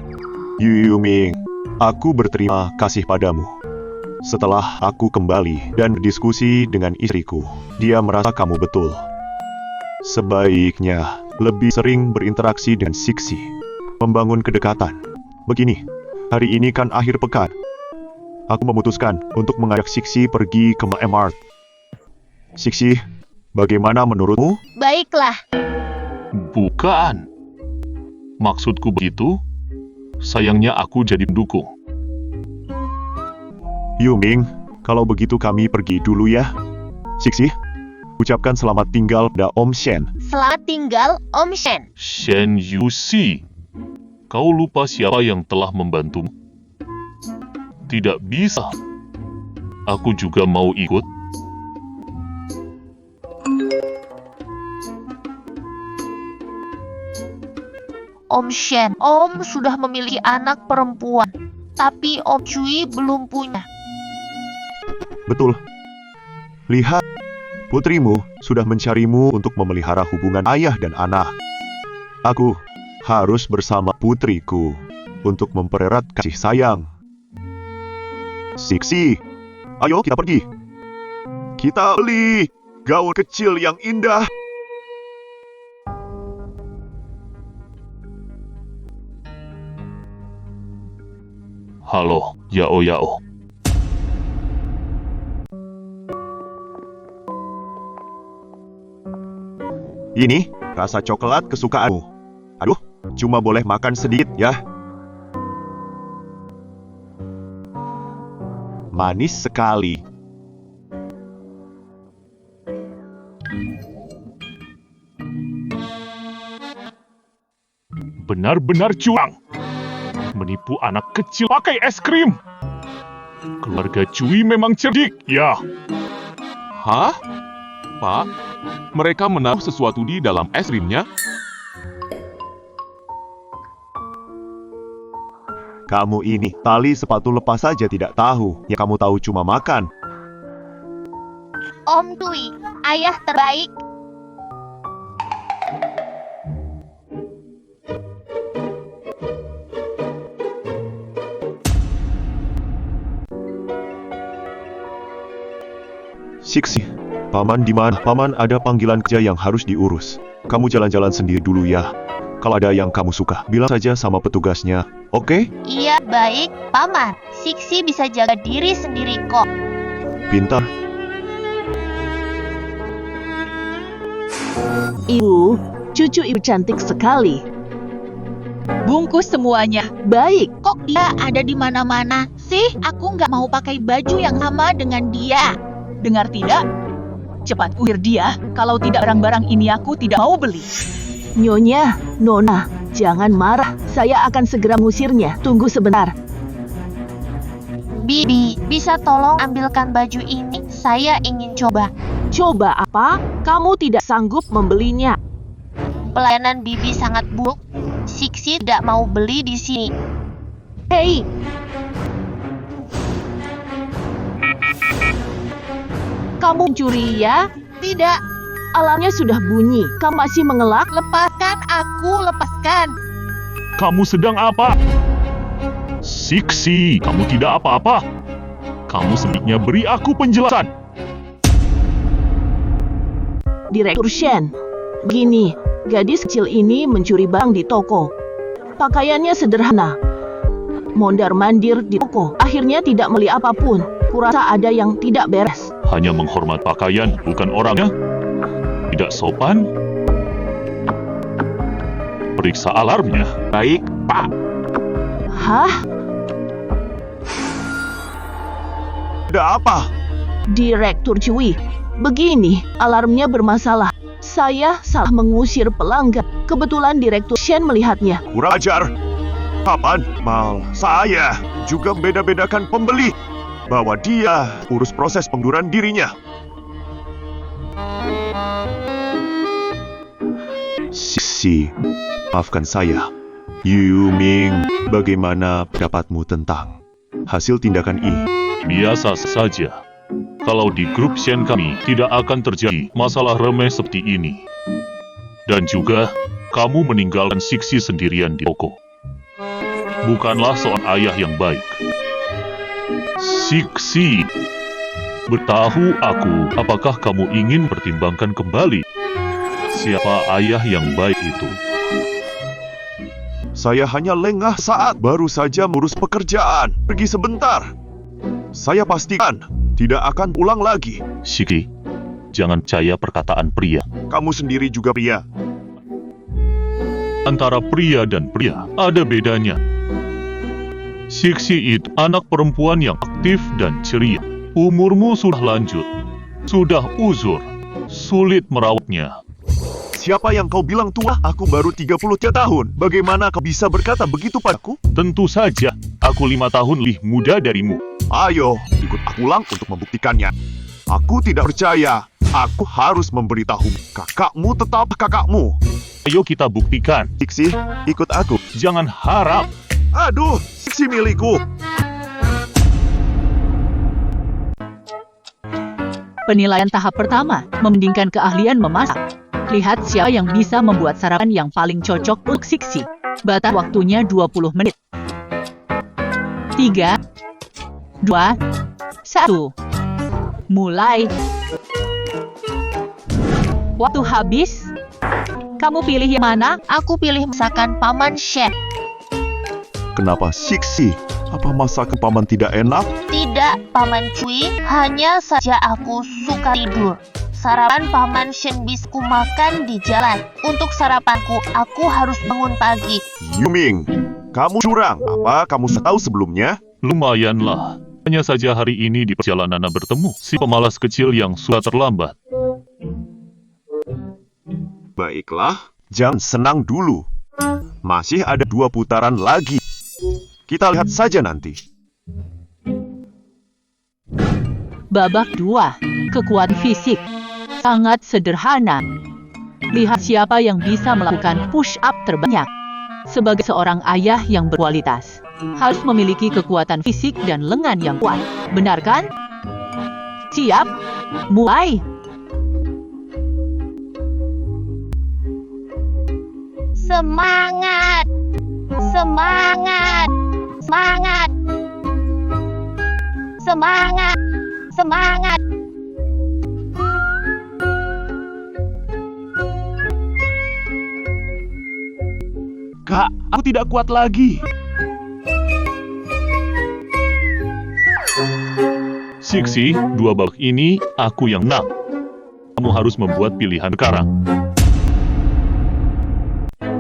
S8: Yuming, aku berterima kasih padamu. Setelah aku kembali dan berdiskusi dengan istriku, dia merasa kamu betul. Sebaiknya lebih sering berinteraksi dengan Siksi, membangun kedekatan. Begini, hari ini kan akhir pekan. Aku memutuskan untuk mengajak Siksi pergi ke Mart. Siksi, bagaimana menurutmu?
S1: Baiklah.
S7: Bukan. Maksudku begitu. Sayangnya aku jadi pendukung.
S8: Yuming, kalau begitu kami pergi dulu ya. Siksi, ucapkan selamat tinggal pada Om Shen.
S1: Selamat tinggal, Om Shen.
S7: Shen Yuxi. Kau lupa siapa yang telah membantumu? Tidak bisa. Aku juga mau ikut.
S1: Om Shen, Om sudah memiliki anak perempuan. Tapi Om Cui belum punya.
S8: Betul. Lihat, putrimu sudah mencarimu untuk memelihara hubungan ayah dan anak. Aku harus bersama putriku untuk mempererat kasih sayang. Siksi, ayo kita pergi. Kita beli gaun kecil yang indah.
S7: Halo, Yao Yao.
S8: Ini rasa coklat kesukaanmu. Aduh, cuma boleh makan sedikit ya. Manis sekali.
S7: Benar-benar curang. Menipu anak kecil pakai es krim. Keluarga Cui memang cerdik, ya.
S4: Hah? Pak, mereka menaruh sesuatu di dalam es krimnya?
S8: Kamu ini, tali sepatu lepas saja tidak tahu. Yang kamu tahu cuma makan.
S1: Om Cui, ayah terbaik.
S8: Siksi, Paman di mana? Paman ada panggilan kerja yang harus diurus. Kamu jalan-jalan sendiri dulu ya. Kalau ada yang kamu suka, bilang saja sama petugasnya, oke?
S1: Iya, baik, Paman. Siksi bisa jaga diri sendiri kok.
S8: Pintar.
S9: Ibu, cucu ibu cantik sekali.
S3: Bungkus semuanya.
S9: Baik,
S1: Kok dia ada di mana-mana sih? Aku nggak mau pakai baju yang sama dengan dia.
S3: Dengar tidak? Cepat usir dia. Kalau tidak barang-barang ini aku tidak mau beli.
S9: Nyonya, Nona, jangan marah. Saya akan segera mengusirnya. Tunggu sebentar.
S1: Bibi, bisa tolong ambilkan baju ini? Saya ingin coba.
S9: Coba apa? Kamu tidak sanggup membelinya.
S1: Pelayanan Bibi sangat buruk. Siksi tidak mau beli di sini.
S9: Hei, kamu mencuri ya?
S1: Tidak,
S9: Alarmnya sudah bunyi. Kamu masih mengelak?
S1: lepaskan aku, lepaskan.
S5: Kamu sedang apa? Siksi, kamu tidak apa-apa. Kamu sebaiknya beri aku penjelasan.
S9: Direktur Shen, begini, gadis kecil ini mencuri barang di toko. Pakaiannya sederhana. Mondar-mandir di toko. Akhirnya tidak beli apapun. Kurasa ada yang tidak beres.
S5: Hanya menghormat pakaian, bukan orangnya. Tidak sopan. Periksa alarmnya. Baik, Pak.
S9: Hah?
S8: Ada apa?
S9: Direktur Cui, begini, alarmnya bermasalah. Saya salah mengusir pelanggan. Kebetulan Direktur Shen melihatnya.
S8: Kurang ajar. Kapan? Mal, saya juga beda-bedakan pembeli. Bahwa dia urus proses pengunduran dirinya. Sisi, maafkan saya. Yu Ming, bagaimana pendapatmu tentang hasil tindakan ini?
S5: Biasa saja. Kalau di grup Shen kami tidak akan terjadi masalah remeh seperti ini. Dan juga, kamu meninggalkan Siksi sendirian di toko. Bukanlah seorang ayah yang baik. Siksi, beritahu aku, apakah kamu ingin pertimbangkan kembali siapa ayah yang baik itu?
S8: Saya hanya lengah saat baru saja mengurus pekerjaan. Pergi sebentar. Saya pastikan tidak akan pulang lagi.
S5: Siksi, jangan percaya perkataan pria.
S8: Kamu sendiri juga pria.
S5: Antara pria dan pria ada bedanya. Siksi itu anak perempuan yang aktif dan ceria. Umurmu sudah lanjut, sudah uzur, sulit merawatnya.
S8: Siapa yang kau bilang tua? Aku baru 33 tahun. Bagaimana kau bisa berkata begitu padaku?
S5: Tentu saja, aku 5 tahun lebih muda darimu.
S8: Ayo, ikut aku pulang untuk membuktikannya. Aku tidak percaya. Aku harus memberitahu. Kakakmu tetap kakakmu.
S5: Ayo kita buktikan.
S8: Siksi, ikut aku.
S5: Jangan harap.
S8: Aduh, Siksi milikku.
S9: Penilaian tahap pertama, membandingkan keahlian memasak. Lihat siapa yang bisa membuat sarapan yang paling cocok untuk Siksi. Batas waktunya 20 menit. 3, 2, 1. Mulai. Waktu habis. Kamu pilih yang mana?
S1: Aku pilih masakan Paman Shen.
S8: Kenapa Siksi? Apa masakan paman tidak enak?
S1: Tidak, Paman Cui. Hanya saja aku suka tidur. Sarapan Paman Shen bisa ku makan di jalan. Untuk sarapanku, aku harus bangun pagi.
S8: Yu Ming, kamu curang. Apa kamu sudah tahu sebelumnya?
S5: Lumayanlah. Hanya saja hari ini di perjalanan bertemu si pemalas kecil yang sudah terlambat.
S8: Baiklah, jangan senang dulu. Masih ada 2 putaran lagi. Kita lihat saja nanti.
S9: Babak 2. Kekuatan fisik. Sangat sederhana. Lihat siapa yang bisa melakukan push-up terbanyak. Sebagai seorang ayah yang berkualitas, harus memiliki kekuatan fisik dan lengan yang kuat. Benar kan? Siap? Mulai!
S1: Semangat! Semangat! Semangat! Semangat! Semangat!
S8: Kak, aku tidak kuat lagi.
S7: Sixi, dua babak ini aku yang menang. Kamu harus membuat pilihan sekarang.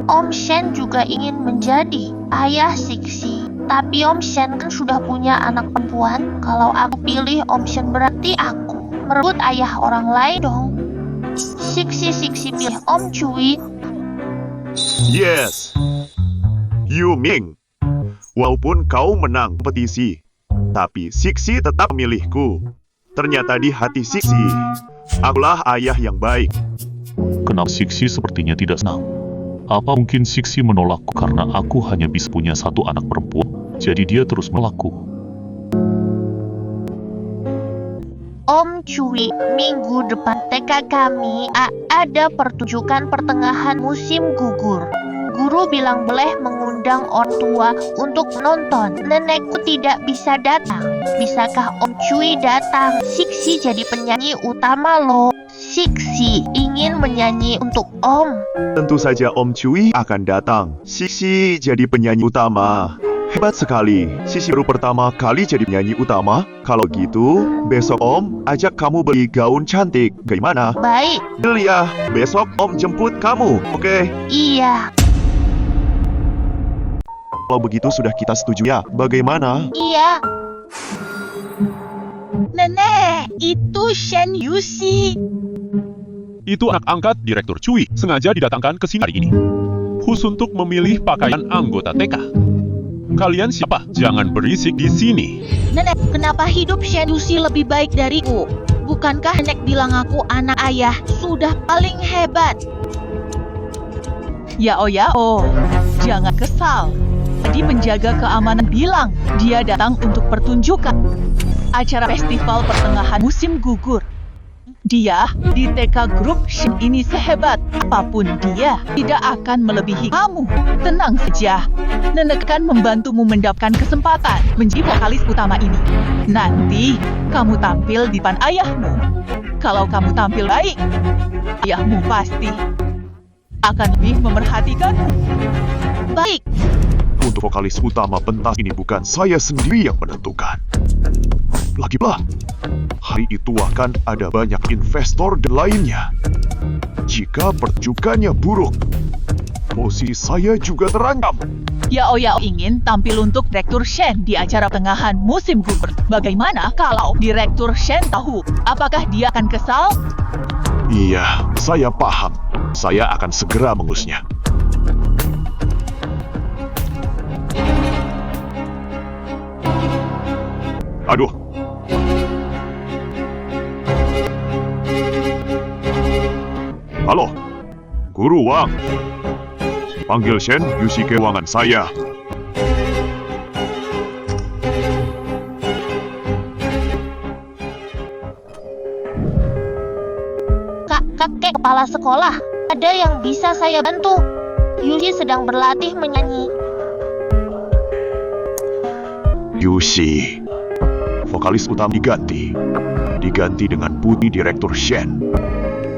S1: Om Shen juga ingin menjadi ayah Sixi. Tapi Om Shen kan sudah punya anak perempuan. Kalau aku pilih Om Shen berarti aku merebut ayah orang lain dong. Sixi pilih Om Cui.
S5: Yes. Yu Ming. Walaupun kau menang kompetisi, tapi Sixi tetap memilihku. Ternyata di hati Sixi, akulah ayah yang baik.
S7: Kenapa Sixi sepertinya tidak senang? Apa mungkin Sixi menolakku karena aku hanya bisa punya satu anak perempuan, jadi dia terus menolakku?
S1: Om Cui, minggu depan TK kami ada pertunjukan pertengahan musim gugur. Guru bilang boleh mengundang orang tua untuk menonton. Nenekku tidak bisa datang. Bisakah Om Cui datang? Sixi jadi penyanyi utama loh. Sixi ingin menyanyi untuk Om.
S5: Tentu saja Om Cui akan datang. Sixi jadi penyanyi utama. Hebat sekali. Sixi baru pertama kali jadi penyanyi utama. Kalau gitu, besok Om ajak kamu beli gaun cantik. Gimana?
S1: Baik.
S5: Deal ya. Besok Om jemput kamu. Oke?
S1: Iya.
S5: Kalau begitu sudah kita setuju ya. Bagaimana?
S1: Iya.
S3: Nenek, itu Shen Yusi.
S4: Itu anak angkat Direktur Cui, sengaja didatangkan ke sini hari ini. Khusus untuk memilih pakaian anggota TK. Kalian siapa? Jangan berisik di sini.
S3: Nenek, kenapa hidup Shen Yusi lebih baik dariku? Bukankah nenek bilang aku anak ayah sudah paling hebat?
S9: Yao, jangan kesal. Tadi penjaga keamanan bilang dia datang untuk pertunjukan acara festival pertengahan musim gugur. Dia di TK Grup Shen ini sehebat apapun dia tidak akan melebihi kamu. Tenang saja, nenek akan membantumu mendapatkan kesempatan menjadi vokalis utama ini. Nanti kamu tampil di depan ayahmu. Kalau kamu tampil baik, ayahmu pasti akan lebih memerhatikanmu.
S3: Baik,
S5: Untuk vokalis utama pentas ini bukan saya sendiri yang menentukan. Lagi pula, hari itu akan ada banyak investor dan lainnya. Jika pertunjukannya buruk, posisi saya juga terancam.
S9: Yao ingin tampil untuk Direktur Shen di acara pertengahan musim gugur. Bagaimana kalau Direktur Shen tahu? Apakah dia akan kesal?
S5: Iya, saya paham. Saya akan segera mengurusnya. Aduh. Halo, Guru Wang. Panggil Shen Yusi ke ruangan saya.
S1: Kakek kepala sekolah, ada yang bisa saya bantu? Yusi sedang berlatih menyanyi.
S5: Yusi, vokalis utama diganti dengan Putri Direktur Shen.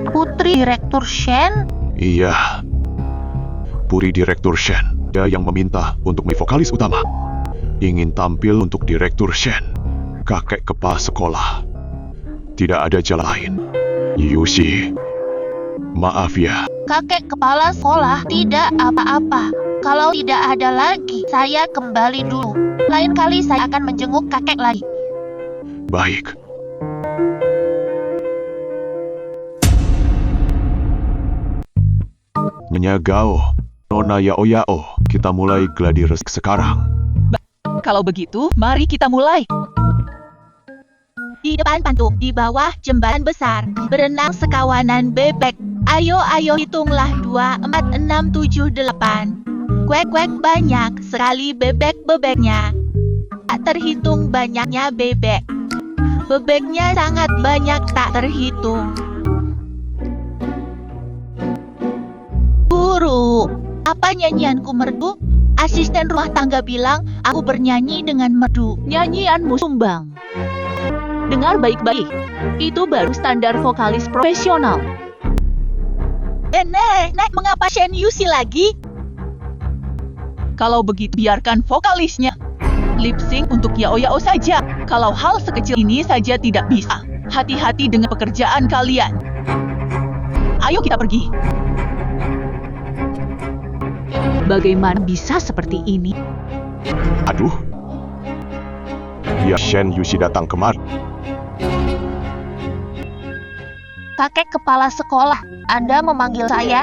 S1: Putri Direktur Shen?
S5: Iya, Putri Direktur Shen. Dia yang meminta untuk menjadi vokalis utama. Ingin tampil untuk Direktur Shen, kakek kepala sekolah. Tidak ada jalan lain. Yusi, maaf ya.
S1: Kakek kepala sekolah tidak apa-apa. Kalau tidak ada lagi, saya kembali dulu. Lain kali saya akan menjenguk kakek lagi.
S5: Baik. Nyonya Gao, Nona Yao, kita mulai gladi resik sekarang.
S9: Kalau begitu, mari kita mulai.
S1: Di depan pantu, di bawah jembatan besar, berenang sekawanan bebek. Ayo hitunglah 2, 4, 6, 7, 8. Kuek banyak sekali bebek-bebeknya. Tak terhitung banyaknya bebek. Bebeknya sangat banyak tak terhitung. Guru, apa nyanyianku merdu? Asisten rumah tangga bilang aku bernyanyi dengan merdu.
S9: Nyanyianmu sumbang. Dengar baik-baik, itu baru standar vokalis profesional.
S3: Nek, mengapa Shen Yusi lagi?
S9: Kalau begitu, biarkan vokalisnya lip sync untuk Yao Yao saja. Kalau hal sekecil ini saja tidak bisa, hati-hati dengan pekerjaan kalian. Ayo kita pergi. Bagaimana bisa seperti ini?
S5: Aduh. Ya, Shen Yushi datang kemari.
S1: Kakek kepala sekolah, Anda memanggil saya?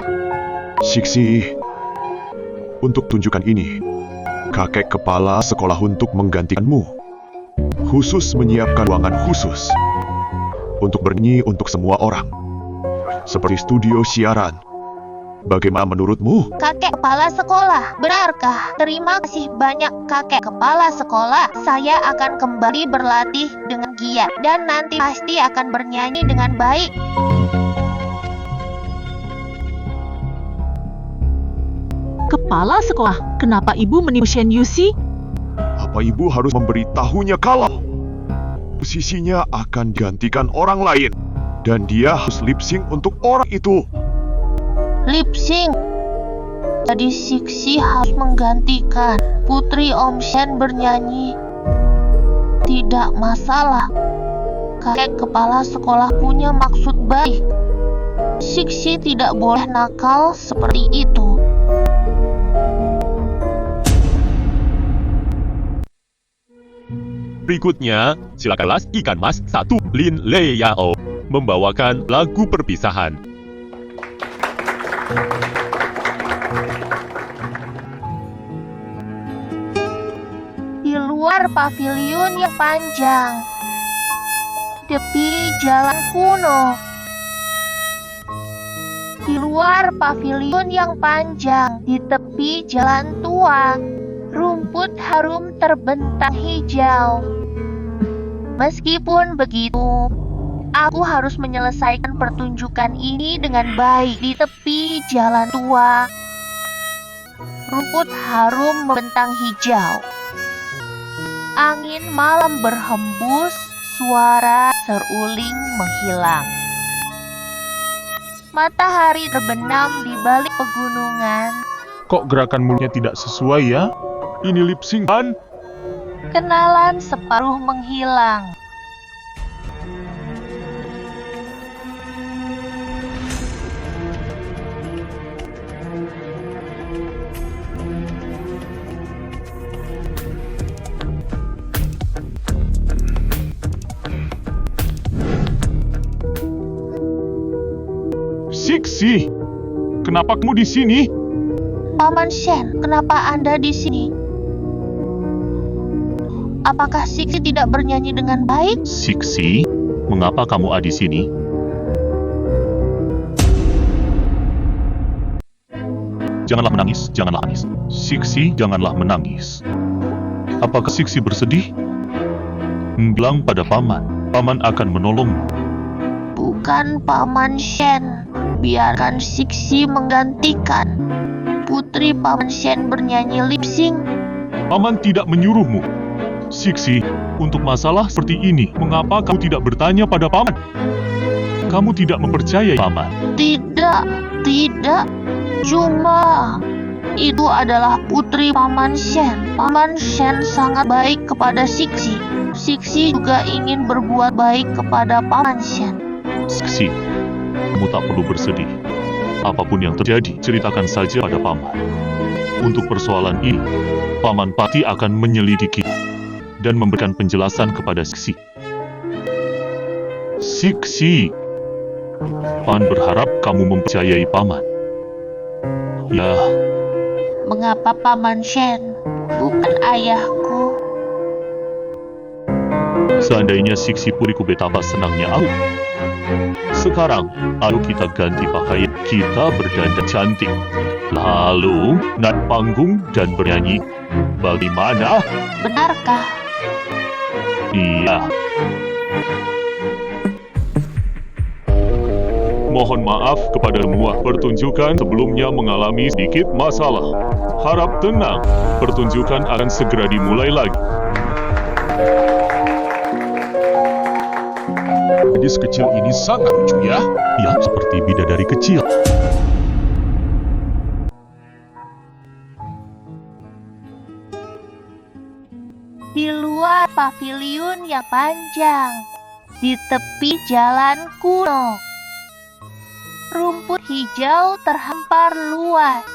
S5: Siksi. Untuk tunjukkan ini, kakek kepala sekolah untuk menggantikanmu. Khusus menyiapkan ruangan khusus untuk bernyanyi untuk semua orang. Seperti studio siaran. Bagaimana menurutmu?
S1: Kakek kepala sekolah, benarkah? Terima kasih banyak kakek kepala sekolah. Saya akan kembali berlatih dengan giat dan nanti pasti akan bernyanyi dengan baik.
S9: Kepala sekolah, kenapa ibu menipu Shen Yushi?
S5: Apa ibu harus memberitahunya kalau posisinya akan digantikan orang lain dan dia harus lip sync untuk orang itu?
S1: Lip sync. Jadi Siksi harus menggantikan Putri Om Shen bernyanyi. Tidak masalah. Kakek kepala sekolah punya maksud baik. Siksi tidak boleh nakal seperti itu.
S10: Berikutnya, silakan kelas Ikan Mas 1 Lin Le Yao membawakan lagu perpisahan.
S1: Di luar paviliun yang panjang, tepi jalan kuno. Di luar paviliun yang panjang, di tepi jalan tua, rumput harum terbentang hijau. Meskipun begitu, aku harus menyelesaikan pertunjukan ini dengan baik di tepi jalan tua. Rumput harum membentang hijau. Angin malam berhembus, suara seruling menghilang. Matahari terbenam di balik pegunungan.
S4: Kok gerakan mulutnya tidak sesuai ya? Ini lip sync kan?
S1: Kenalan separuh menghilang.
S4: Siksi, kenapa kamu di sini?
S1: Paman Shen, kenapa Anda di sini? Apakah Siksi tidak bernyanyi dengan baik?
S7: Siksi, mengapa kamu ada di sini? Janganlah menangis, janganlah menangis. Siksi, janganlah menangis. Apakah Siksi bersedih? Bilang pada paman, paman akan menolongmu.
S1: Bukan Paman Shen. Biarkan Siksi menggantikan. Putri Paman Shen bernyanyi lip sync.
S4: Paman tidak menyuruhmu. Siksi, untuk masalah seperti ini, mengapa kamu tidak bertanya pada paman? Kamu tidak mempercayai paman.
S1: Tidak. Cuma itu adalah putri Paman Shen. Paman Shen sangat baik kepada Siksi. Siksi juga ingin berbuat baik kepada Paman Shen.
S7: Siksi, kamu tak perlu bersedih. Apapun yang terjadi, ceritakan saja pada paman. Untuk persoalan ini, paman pasti akan menyelidiki dan memberikan penjelasan kepada Siksi. Siksi, paman berharap kamu mempercayai paman. Ya,
S1: Mengapa Paman Shen bukan ayahku?
S7: seandainya Siksi putriku betapa senangnya aku. Sekarang, ayo kita ganti pakaian, kita berdandan cantik. Lalu, naik panggung dan bernyanyi. Bagaimana?
S1: Benarkah?
S7: Iya.
S4: Mohon maaf kepada semua, pertunjukan sebelumnya mengalami sedikit masalah. Harap tenang, pertunjukan akan segera dimulai lagi. Gadis kecil ini sangat lucu ya.
S7: Ya, seperti bidadari kecil.
S1: paviliun yang panjang di tepi jalan kuno. Rumput hijau terhampar luas.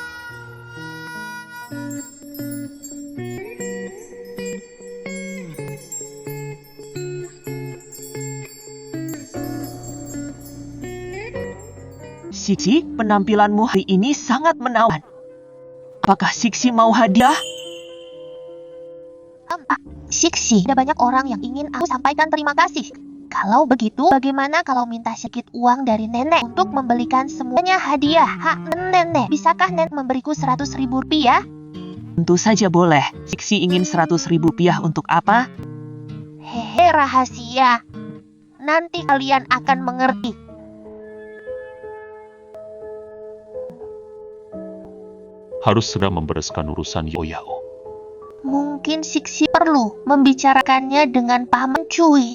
S2: Siksi, penampilanmu hari ini sangat menawan. Apakah Siksi mau hadiah?
S1: Siksi, ada banyak orang yang ingin aku sampaikan terima kasih. Kalau begitu, bagaimana kalau minta sedikit uang dari nenek untuk membelikan semuanya hadiah? Nenek, bisakah nenek memberiku 100.000 rupiah?
S2: Tentu saja boleh. Siksi ingin 100.000 rupiah untuk apa?
S1: Hehe, rahasia. Nanti kalian akan mengerti.
S7: Harus segera membereskan urusan Yao.
S1: Mungkin Siksi perlu membicarakannya dengan Paman Cui.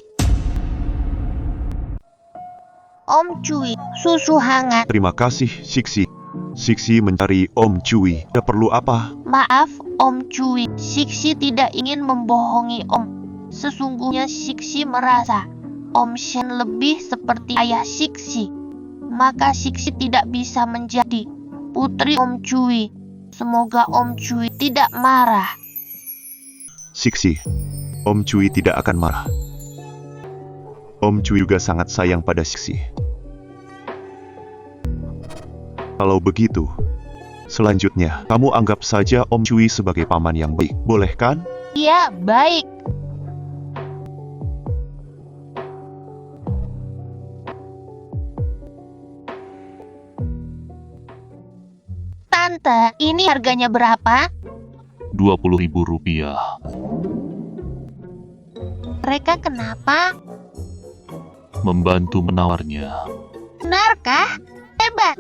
S1: Om Cui, susu hangat.
S8: Terima kasih, Siksi. Siksi mencari Om Cui. Ada perlu apa?
S1: Maaf, Om Cui. Siksi tidak ingin membohongi Om. Sesungguhnya Siksi merasa Om Shen lebih seperti ayah Siksi. Maka Siksi tidak bisa menjadi putri Om Cui. Semoga Om Cui tidak marah.
S8: Siksi, Om Cui tidak akan marah. Om Cui juga sangat sayang pada Siksi. Kalau begitu, selanjutnya kamu anggap saja Om Cui sebagai paman yang baik, boleh kan?
S1: Iya, baik. Tante, ini harganya berapa?
S7: 20.000 rupiah.
S1: Mereka kenapa?
S7: Membantu menawarnya.
S1: Benarkah? Hebat.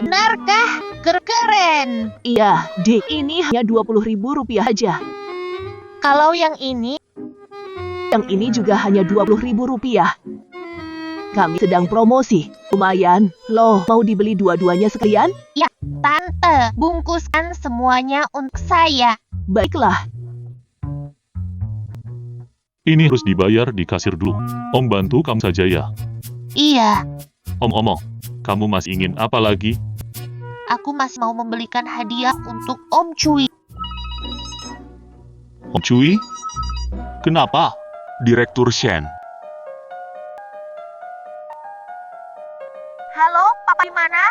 S1: Benarkah? Keren.
S9: Iya, Dik, ini hanya 20.000 rupiah aja.
S1: Kalau yang ini,
S9: Yang ini juga hanya 20.000 rupiah. Kami sedang promosi. Lumayan. Loh, mau dibeli dua-duanya sekalian?
S1: Tante, bungkuskan semuanya untuk saya.
S9: Baiklah.
S7: Ini harus dibayar di kasir dulu. Om bantu kamu saja ya.
S1: Iya,
S7: Om, kamu masih ingin apa lagi?
S1: aku masih mau membelikan hadiah untuk Om Cui.
S7: Om Cui? Kenapa?
S4: Direktur Shen.
S1: Halo, Papa di mana?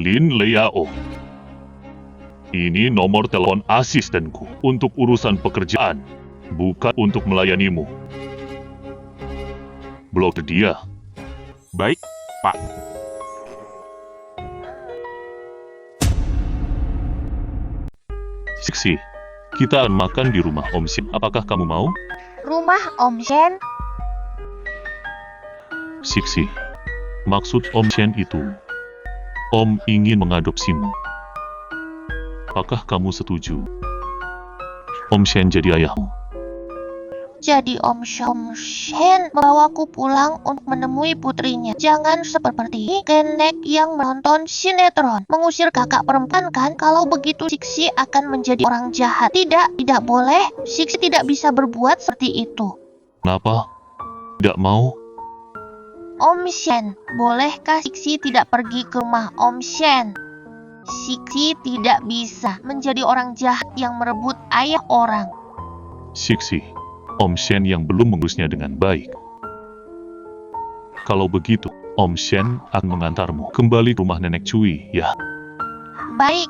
S7: Lin Leao. Ini nomor telepon asistenku untuk urusan pekerjaan, bukan untuk melayanimu. Blok dia.
S4: Baik, Pak.
S7: Siksi, kita akan makan di rumah Om Shen. Apakah kamu mau?
S1: Rumah Om Shen?
S7: Siksi, maksud Om Shen itu, Om ingin mengadopsimu. Apakah kamu setuju? Om Shen jadi ayahmu.
S1: Jadi Om Shen membawaku pulang untuk menemui putrinya. Jangan seperti kenek yang menonton sinetron. Mengusir kakak perempuan kan? Kalau begitu Siksi akan menjadi orang jahat. Tidak boleh. Siksi tidak bisa berbuat seperti itu.
S7: Kenapa? Tidak mau?
S1: Om Shen, bolehkah Siksi tidak pergi ke rumah Om Shen? Siksi tidak bisa menjadi orang jahat yang merebut ayah orang.
S7: Siksi, Om Shen yang belum mengurusnya dengan baik. Kalau begitu, Om Shen akan mengantarmu kembali ke rumah Nenek Cui, ya.
S1: Baik,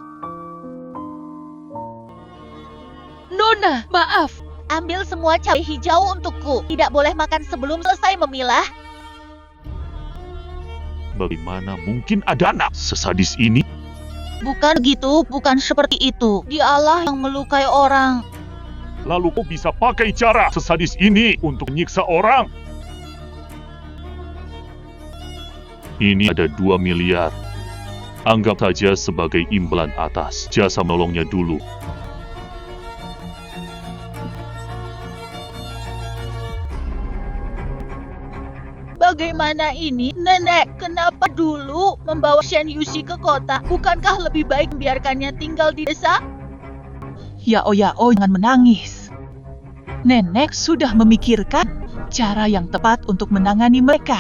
S3: Nona, maaf.
S1: ambil semua cabai hijau untukku. Tidak boleh makan sebelum selesai memilah.
S7: Bagaimana mungkin ada anak sesadis ini?
S1: Bukan begitu, bukan seperti itu. Dialah yang melukai orang.
S5: Lalu kau bisa pakai cara sesadis ini untuk menyiksa orang?
S7: Ini ada 2 miliar. Anggap saja sebagai imbalan atas jasa menolongnya dulu.
S3: Bagaimana ini, Nenek? Kenapa dulu membawa Shen Yushi ke kota? Bukankah lebih baik membiarkannya tinggal di desa?
S2: Yao, jangan menangis. Nenek sudah memikirkan cara yang tepat untuk menangani mereka.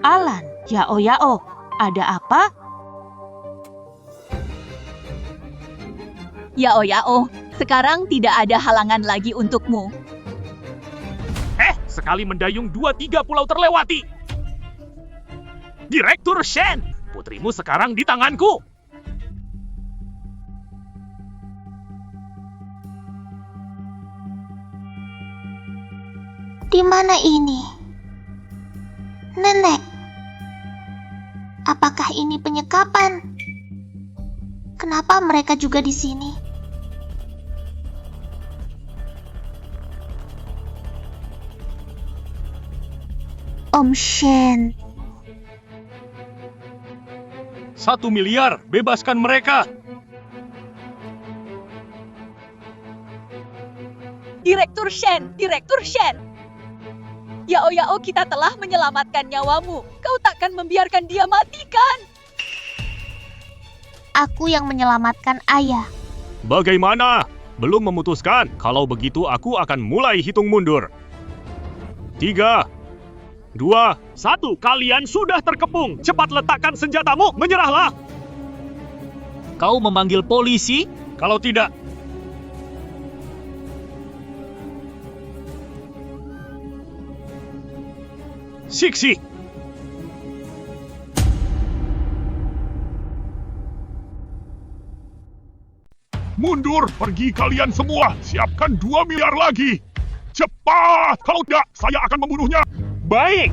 S6: Alan, Yao, ada apa?
S3: Yao, sekarang tidak ada halangan lagi untukmu.
S10: Sekali mendayung 2-3 pulau terlewati. Direktur Shen, putrimu sekarang di tanganku.
S1: Di mana ini? Nenek, apakah ini penyekapan? Kenapa mereka juga di sini? Om Shen,
S10: 1 miliar, bebaskan mereka.
S3: Direktur Shen. Yao, kita telah menyelamatkan nyawamu. Kau takkan membiarkan dia mati, kan?
S1: aku yang menyelamatkan ayah.
S10: Bagaimana? Belum memutuskan. Kalau begitu aku akan mulai hitung mundur. 3, 2, 1. Kalian sudah terkepung. Cepat letakkan senjatamu. Menyerahlah. Kau memanggil polisi? Kalau tidak, Siksi.
S5: Mundur, pergi kalian semua. Siapkan 2 miliar lagi. Cepat, kalau tidak, saya akan membunuhnya.
S10: Baik.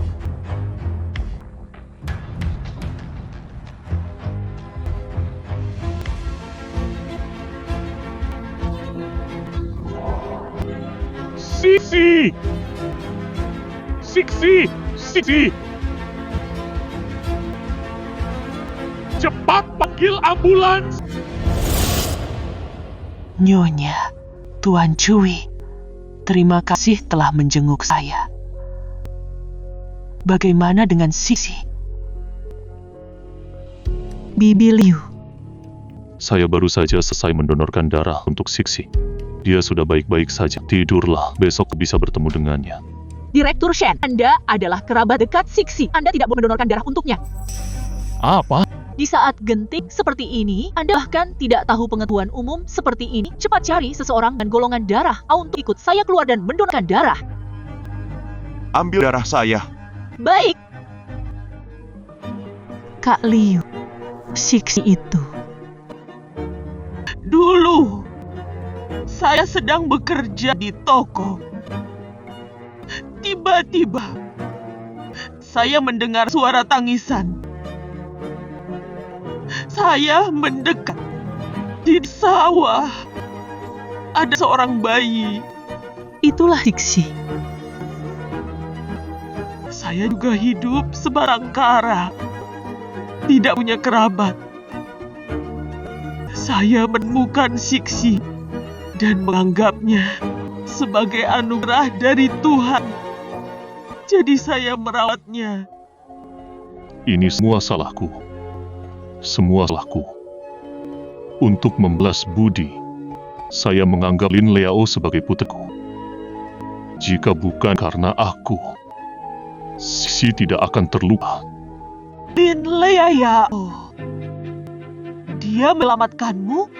S5: Siksi. Cepat panggil ambulans.
S2: Nyonya, Tuan Cui, terima kasih telah menjenguk saya. Bagaimana dengan Siksi? Bibi Liu,
S4: Saya baru saja selesai mendonorkan darah untuk Siksi. Dia sudah baik-baik saja. Tidurlah, besok bisa bertemu dengannya.
S9: Direktur Shen, Anda adalah kerabat dekat Siksi. Anda tidak boleh mendonorkan darah untuknya.
S10: Apa?
S9: Di saat genting seperti ini, Anda bahkan tidak tahu pengetahuan umum seperti ini. Cepat cari seseorang dan golongan darah untuk ikut saya keluar dan mendonorkan darah.
S8: Ambil darah saya.
S9: Baik.
S2: Kak Liu, Siksi itu. Dulu, saya sedang bekerja di toko. Tiba-tiba, saya mendengar suara tangisan. Saya mendekat. Di sawah, ada seorang bayi. Itulah Siksi. Saya juga hidup sebarang kara. Tidak punya kerabat. Saya menemukan Siksi dan menganggapnya sebagai anugerah dari Tuhan. Jadi saya merawatnya.
S4: Ini semua salahku. Semua salahku. Untuk membalas budi, saya menganggap Lin Liao sebagai putriku. Jika bukan karena aku, Siksi tidak akan terluka.
S2: Lin Liao, dia melamatkanmu?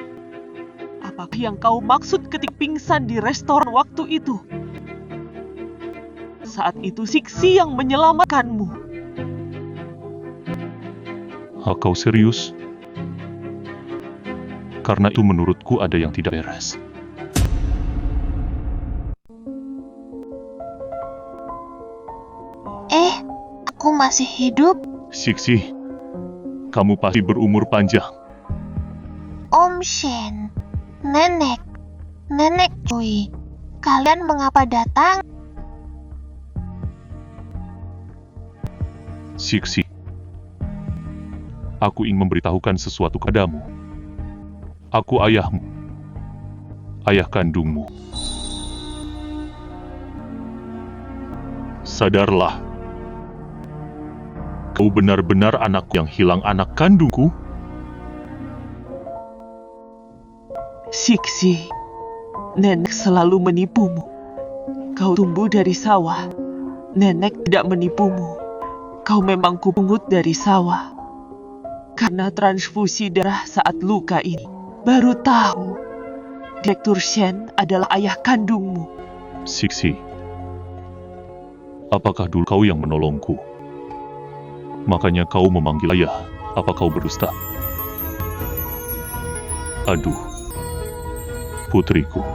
S2: Apakah yang kau maksud ketika pingsan di restoran waktu itu? Saat itu Siksi yang menyelamatkanmu.
S4: Kau serius? Karena itu menurutku ada yang tidak beres.
S1: Aku masih hidup?
S4: Siksi, kamu pasti berumur panjang.
S1: Om Shen, Nenek Cui, kalian mengapa datang?
S4: Siksi, aku ingin memberitahukan sesuatu kepadamu. Aku ayahmu, ayah kandungmu. Sadarlah. kau benar-benar anak yang hilang anak kandungku?
S2: Siksi, nenek selalu menipumu. Kau tumbuh dari sawah. Nenek tidak menipumu. Kau memang kupungut dari sawah. Karena transfusi darah saat luka ini, baru tahu Direktur Shen adalah ayah kandungmu.
S4: Siksi, apakah dulu kau yang menolongku? Makanya kau memanggil ayah. Apa kau berdusta? Aduh, putriku.